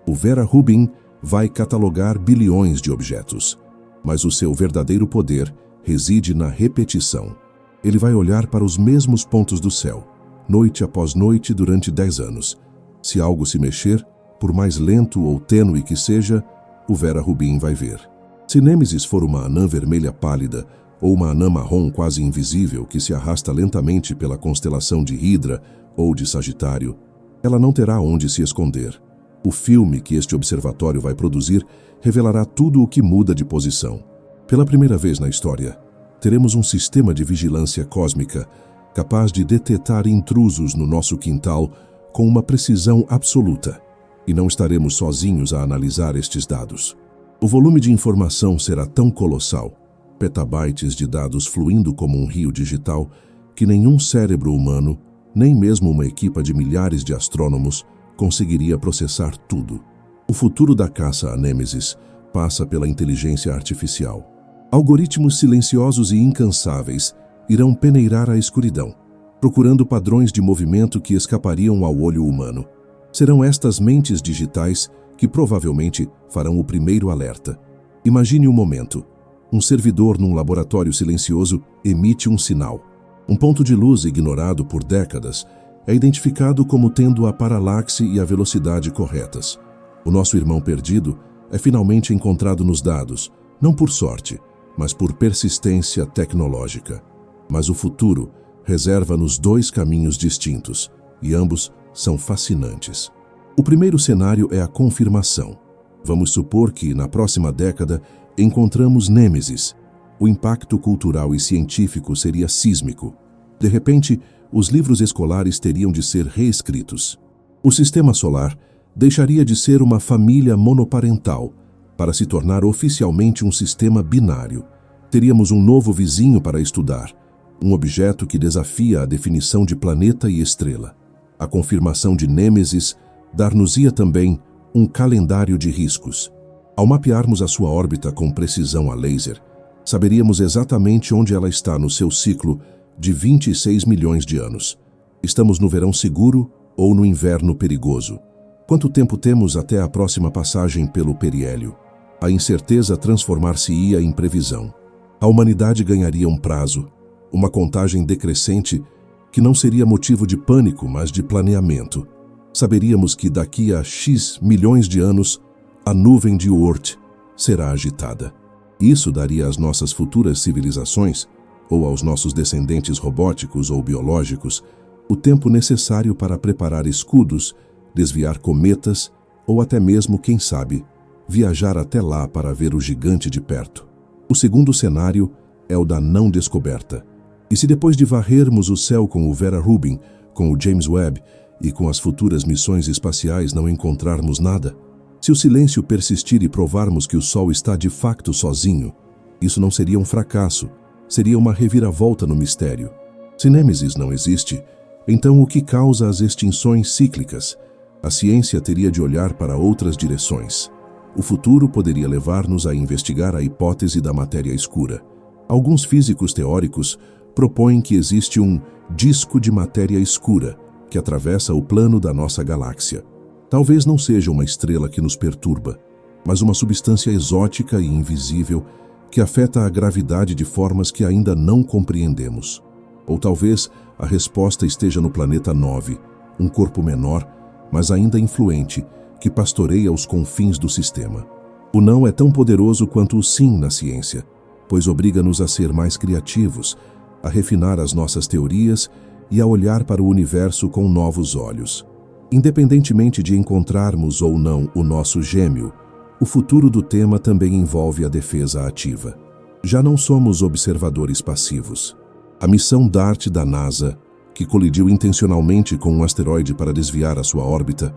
O Vera Rubin vai catalogar bilhões de objetos, mas o seu verdadeiro poder reside na repetição. Ele vai olhar para os mesmos pontos do céu, noite após noite durante 10 anos. Se algo se mexer, por mais lento ou tênue que seja, o Vera Rubin vai ver. Se Nêmesis for uma anã vermelha pálida ou uma anã marrom quase invisível que se arrasta lentamente pela constelação de Hidra ou de Sagitário, ela não terá onde se esconder. O filme que este observatório vai produzir revelará tudo o que muda de posição. Pela primeira vez na história, teremos um sistema de vigilância cósmica capaz de detectar intrusos no nosso quintal com uma precisão absoluta. E não estaremos sozinhos a analisar estes dados. O volume de informação será tão colossal, petabytes de dados fluindo como um rio digital, que nenhum cérebro humano, nem mesmo uma equipa de milhares de astrônomos, conseguiria processar tudo. O futuro da caça a Nêmesis passa pela inteligência artificial. Algoritmos silenciosos e incansáveis irão peneirar a escuridão, procurando padrões de movimento que escapariam ao olho humano. Serão estas mentes digitais que provavelmente farão o primeiro alerta. Imagine um momento. Um servidor num laboratório silencioso emite um sinal. Um ponto de luz ignorado por décadas é identificado como tendo a paralaxe e a velocidade corretas. O nosso irmão perdido é finalmente encontrado nos dados, não por sorte, mas por persistência tecnológica. Mas o futuro reserva-nos dois caminhos distintos, e ambos são fascinantes. O primeiro cenário é a confirmação. Vamos supor que, na próxima década, encontramos Nêmesis. O impacto cultural e científico seria sísmico. De repente, os livros escolares teriam de ser reescritos. O sistema solar deixaria de ser uma família monoparental para se tornar oficialmente um sistema binário. Teríamos um novo vizinho para estudar, um objeto que desafia a definição de planeta e estrela. A confirmação de Nêmesis dar-nos-ia também um calendário de riscos. Ao mapearmos a sua órbita com precisão a laser, saberíamos exatamente onde ela está no seu ciclo de 26 milhões de anos. Estamos no verão seguro ou no inverno perigoso? Quanto tempo temos até a próxima passagem pelo periélio? A incerteza transformar-se-ia em previsão. A humanidade ganharia um prazo, uma contagem decrescente que não seria motivo de pânico, mas de planeamento. Saberíamos que daqui a X milhões de anos, a nuvem de Oort será agitada. Isso daria às nossas futuras civilizações, ou aos nossos descendentes robóticos ou biológicos, o tempo necessário para preparar escudos, desviar cometas ou até mesmo, quem sabe, viajar até lá para ver o gigante de perto. O segundo cenário é o da não descoberta. E se depois de varrermos o céu com o Vera Rubin, com o James Webb e com as futuras missões espaciais não encontrarmos nada? Se o silêncio persistir e provarmos que o Sol está de facto sozinho, Isso não seria um fracasso, seria uma reviravolta no mistério. Se Nêmesis não existe, então o que causa as extinções cíclicas? A ciência teria de olhar para outras direções. O futuro poderia levar-nos a investigar a hipótese da matéria escura. Alguns físicos teóricos propõem que existe um disco de matéria escura que atravessa o plano da nossa galáxia. Talvez não seja uma estrela que nos perturba, mas uma substância exótica e invisível que afeta a gravidade de formas que ainda não compreendemos. Ou talvez a resposta esteja no planeta 9, um corpo menor, mas ainda influente, que pastoreia os confins do sistema. O não é tão poderoso quanto o sim na ciência, pois obriga-nos a ser mais criativos, a refinar as nossas teorias e a olhar para o universo com novos olhos. Independentemente de encontrarmos ou não o nosso gêmeo, o futuro do tema também envolve a defesa ativa. Já não somos observadores passivos. A missão DART da NASA, que colidiu intencionalmente com um asteroide para desviar a sua órbita,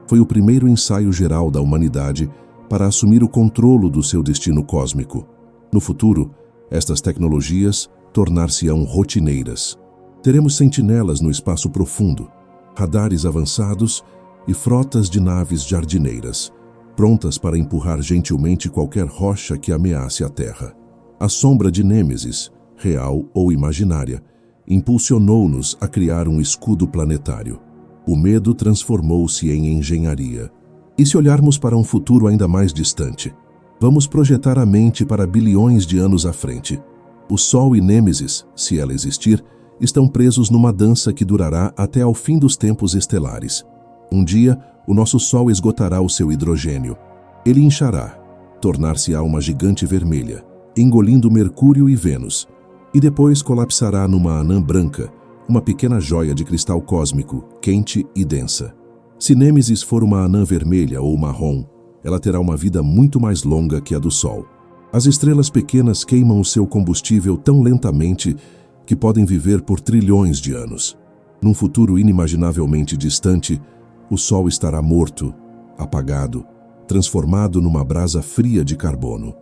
foi o primeiro ensaio geral da humanidade para assumir o controle do seu destino cósmico. No futuro, estas tecnologias tornar-se-ão rotineiras. Teremos sentinelas no espaço profundo, radares avançados e frotas de naves jardineiras, prontas para empurrar gentilmente qualquer rocha que ameace a Terra. A sombra de Nêmesis, real ou imaginária, impulsionou-nos a criar um escudo planetário. O medo transformou-se em engenharia. E se olharmos para um futuro ainda mais distante, vamos projetar a mente para bilhões de anos à frente. O Sol e Nêmesis, se ela existir, estão presos numa dança que durará até ao fim dos tempos estelares. Um dia, o nosso Sol esgotará o seu hidrogênio. Ele inchará, tornar-se-á uma gigante vermelha, engolindo Mercúrio e Vênus, e depois colapsará numa anã branca, uma pequena joia de cristal cósmico, quente e densa. Se Nêmesis for uma anã vermelha ou marrom, ela terá uma vida muito mais longa que a do Sol. As estrelas pequenas queimam o seu combustível tão lentamente que podem viver por trilhões de anos. Num futuro inimaginavelmente distante, o Sol estará morto, apagado, transformado numa brasa fria de carbono.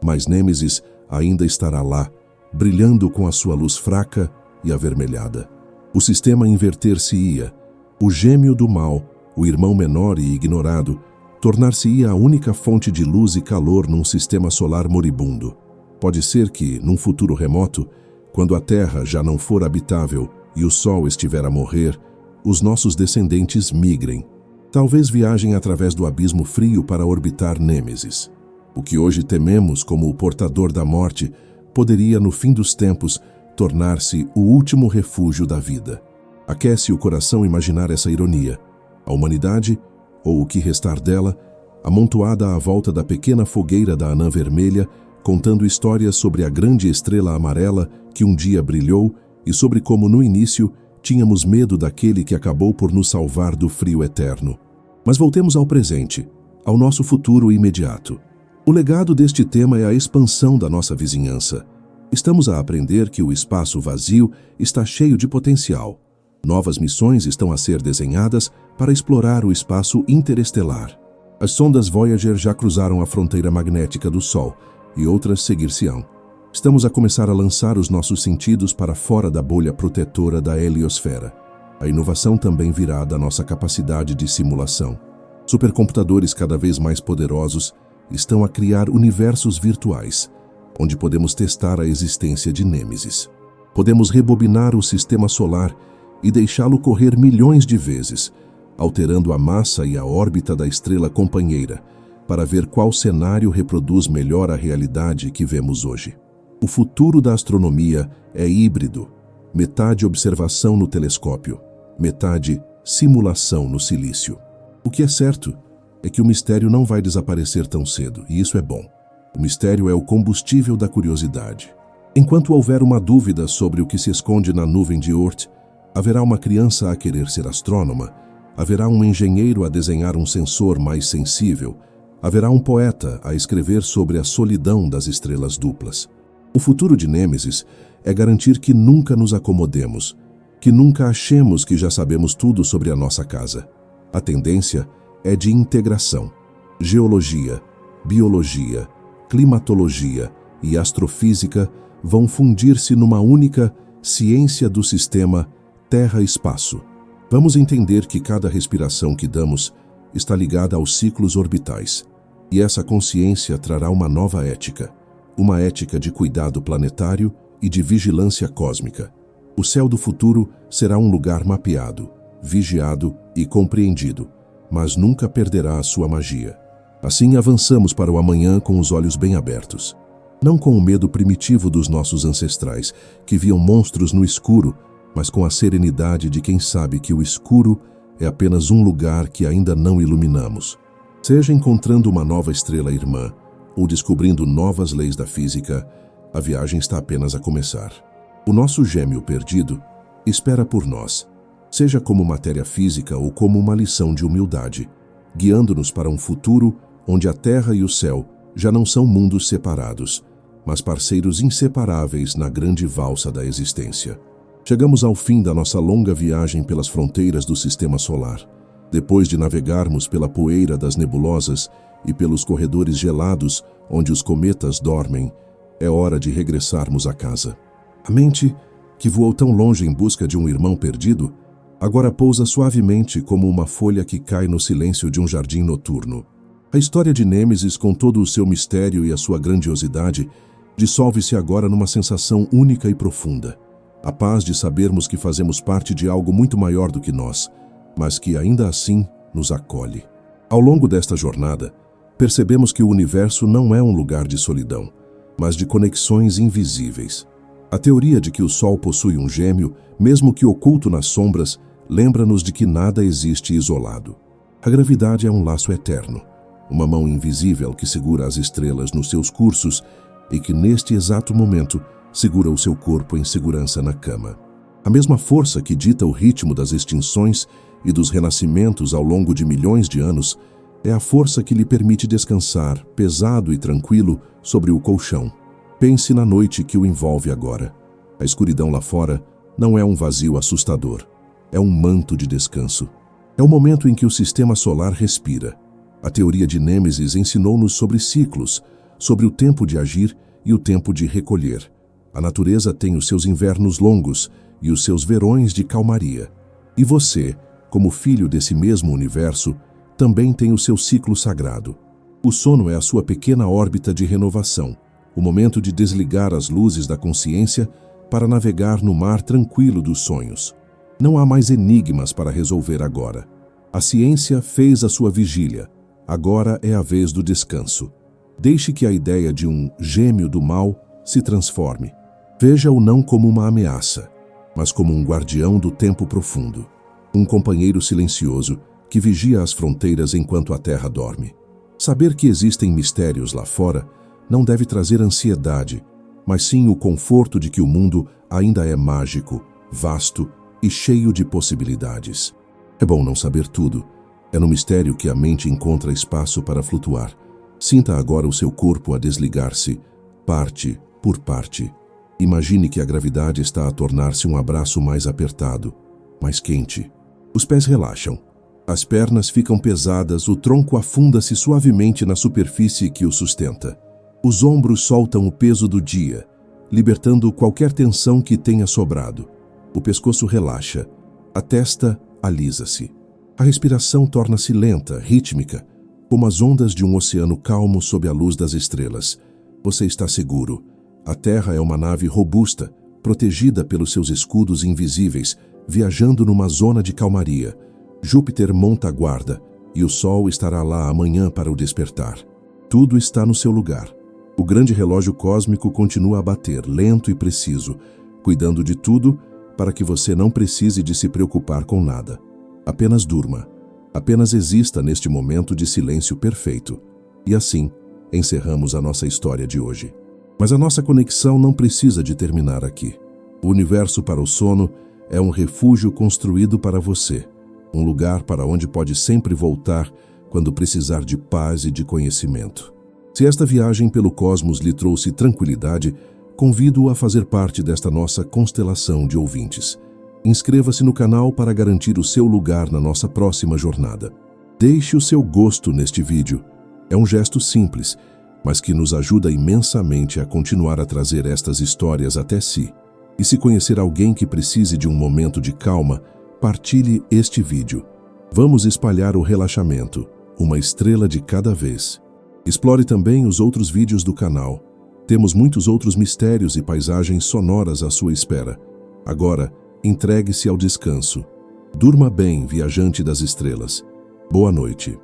Mas Nêmesis ainda estará lá, brilhando com a sua luz fraca e avermelhada. O sistema inverter-se-ia. O gêmeo do mal, o irmão menor e ignorado, tornar-se-ia a única fonte de luz e calor num sistema solar moribundo. Pode ser que, num futuro remoto, quando a Terra já não for habitável e o Sol estiver a morrer, os nossos descendentes migrem. Talvez viajem através do abismo frio para orbitar Nêmesis. O que hoje tememos como o portador da morte poderia, no fim dos tempos, tornar-se o último refúgio da vida. Aquece o coração imaginar essa ironia. A humanidade, ou o que restar dela, amontoada à volta da pequena fogueira da anã vermelha, contando histórias sobre a grande estrela amarela que um dia brilhou e sobre como, no início, tínhamos medo daquele que acabou por nos salvar do frio eterno. Mas voltemos ao presente, ao nosso futuro imediato. O legado deste tema é a expansão da nossa vizinhança. Estamos a aprender que o espaço vazio está cheio de potencial. Novas missões estão a ser desenhadas para explorar o espaço interestelar. As sondas Voyager já cruzaram a fronteira magnética do Sol e outras seguir-se-ão. Estamos a começar a lançar os nossos sentidos para fora da bolha protetora da heliosfera. A inovação também virá da nossa capacidade de simulação. Supercomputadores cada vez mais poderosos estão a criar universos virtuais, onde podemos testar a existência de Nêmesis. Podemos rebobinar o sistema solar e deixá-lo correr milhões de vezes, alterando a massa e a órbita da estrela companheira, para ver qual cenário reproduz melhor a realidade que vemos hoje. O futuro da astronomia é híbrido, metade observação no telescópio, metade simulação no silício. O que é certo é que o mistério não vai desaparecer tão cedo, e isso é bom. O mistério é o combustível da curiosidade. Enquanto houver uma dúvida sobre o que se esconde na nuvem de Oort, haverá uma criança a querer ser astrônoma, haverá um engenheiro a desenhar um sensor mais sensível, haverá um poeta a escrever sobre a solidão das estrelas duplas. O futuro de Nêmesis é garantir que nunca nos acomodemos, que nunca achemos que já sabemos tudo sobre a nossa casa. A tendência é de integração. Geologia, biologia, climatologia, e astrofísica vão fundir-se numa única ciência do sistema Terra-Espaço. Vamos entender que cada respiração que damos está ligada aos ciclos orbitais. E essa consciência trará uma nova ética. Uma ética de cuidado planetário e de vigilância cósmica. O céu do futuro será um lugar mapeado, vigiado e compreendido, mas nunca perderá a sua magia. Assim avançamos para o amanhã com os olhos bem abertos. Não com o medo primitivo dos nossos ancestrais, que viam monstros no escuro, mas com a serenidade de quem sabe que o escuro é apenas um lugar que ainda não iluminamos. Seja encontrando uma nova estrela irmã ou descobrindo novas leis da física, a viagem está apenas a começar. O nosso gêmeo perdido espera por nós, seja como matéria física ou como uma lição de humildade, guiando-nos para um futuro onde a Terra e o céu já não são mundos separados, mas parceiros inseparáveis na grande valsa da existência. Chegamos ao fim da nossa longa viagem pelas fronteiras do Sistema Solar. Depois de navegarmos pela poeira das nebulosas e pelos corredores gelados onde os cometas dormem, é hora de regressarmos a casa. A mente, que voou tão longe em busca de um irmão perdido, agora pousa suavemente como uma folha que cai no silêncio de um jardim noturno. A história de Nêmesis, com todo o seu mistério e a sua grandiosidade, dissolve-se agora numa sensação única e profunda. A paz de sabermos que fazemos parte de algo muito maior do que nós, mas que ainda assim nos acolhe. Ao longo desta jornada, percebemos que o universo não é um lugar de solidão, mas de conexões invisíveis. A teoria de que o Sol possui um gêmeo, mesmo que oculto nas sombras, lembra-nos de que nada existe isolado. A gravidade é um laço eterno, uma mão invisível que segura as estrelas nos seus cursos e que, neste exato momento, segura o seu corpo em segurança na cama. A mesma força que dita o ritmo das extinções e dos renascimentos ao longo de milhões de anos é a força que lhe permite descansar, pesado e tranquilo, sobre o colchão. Pense na noite que o envolve agora. A escuridão lá fora não é um vazio assustador, é um manto de descanso. É o momento em que o sistema solar respira. A teoria de Nêmesis ensinou-nos sobre ciclos, sobre o tempo de agir e o tempo de recolher. A natureza tem os seus invernos longos e os seus verões de calmaria. E você, como filho desse mesmo universo, também tem o seu ciclo sagrado. O sono é a sua pequena órbita de renovação, o momento de desligar as luzes da consciência para navegar no mar tranquilo dos sonhos. Não há mais enigmas para resolver agora. A ciência fez a sua vigília. Agora é a vez do descanso. Deixe que a ideia de um gêmeo do mal se transforme. Veja-o não como uma ameaça, mas como um guardião do tempo profundo. Um companheiro silencioso que vigia as fronteiras enquanto a Terra dorme. Saber que existem mistérios lá fora não deve trazer ansiedade, mas sim o conforto de que o mundo ainda é mágico, vasto e cheio de possibilidades. É bom não saber tudo. É no mistério que a mente encontra espaço para flutuar. Sinta agora o seu corpo a desligar-se, parte por parte. Imagine que a gravidade está a tornar-se um abraço mais apertado, mais quente. Os pés relaxam. As pernas ficam pesadas, o tronco afunda-se suavemente na superfície que o sustenta. Os ombros soltam o peso do dia, libertando qualquer tensão que tenha sobrado. O pescoço relaxa, a testa alisa-se. A respiração torna-se lenta, rítmica, como as ondas de um oceano calmo sob a luz das estrelas. Você está seguro. A Terra é uma nave robusta, protegida pelos seus escudos invisíveis, viajando numa zona de calmaria. Júpiter monta a guarda, e o Sol estará lá amanhã para o despertar. Tudo está no seu lugar. O grande relógio cósmico continua a bater, lento e preciso, cuidando de tudo para que você não precise de se preocupar com nada. Apenas durma. Apenas exista neste momento de silêncio perfeito. E assim, encerramos a nossa história de hoje. Mas a nossa conexão não precisa de terminar aqui. O universo para o sono é um refúgio construído para você, um lugar para onde pode sempre voltar quando precisar de paz e de conhecimento. Se esta viagem pelo cosmos lhe trouxe tranquilidade, convido-o a fazer parte desta nossa constelação de ouvintes. Inscreva-se no canal para garantir o seu lugar na nossa próxima jornada. Deixe o seu gosto neste vídeo. É um gesto simples, mas que nos ajuda imensamente a continuar a trazer estas histórias até si. E se conhecer alguém que precise de um momento de calma, partilhe este vídeo. Vamos espalhar o relaxamento, uma estrela de cada vez. Explore também os outros vídeos do canal. Temos muitos outros mistérios e paisagens sonoras à sua espera. Agora, entregue-se ao descanso. Durma bem, viajante das estrelas. Boa noite.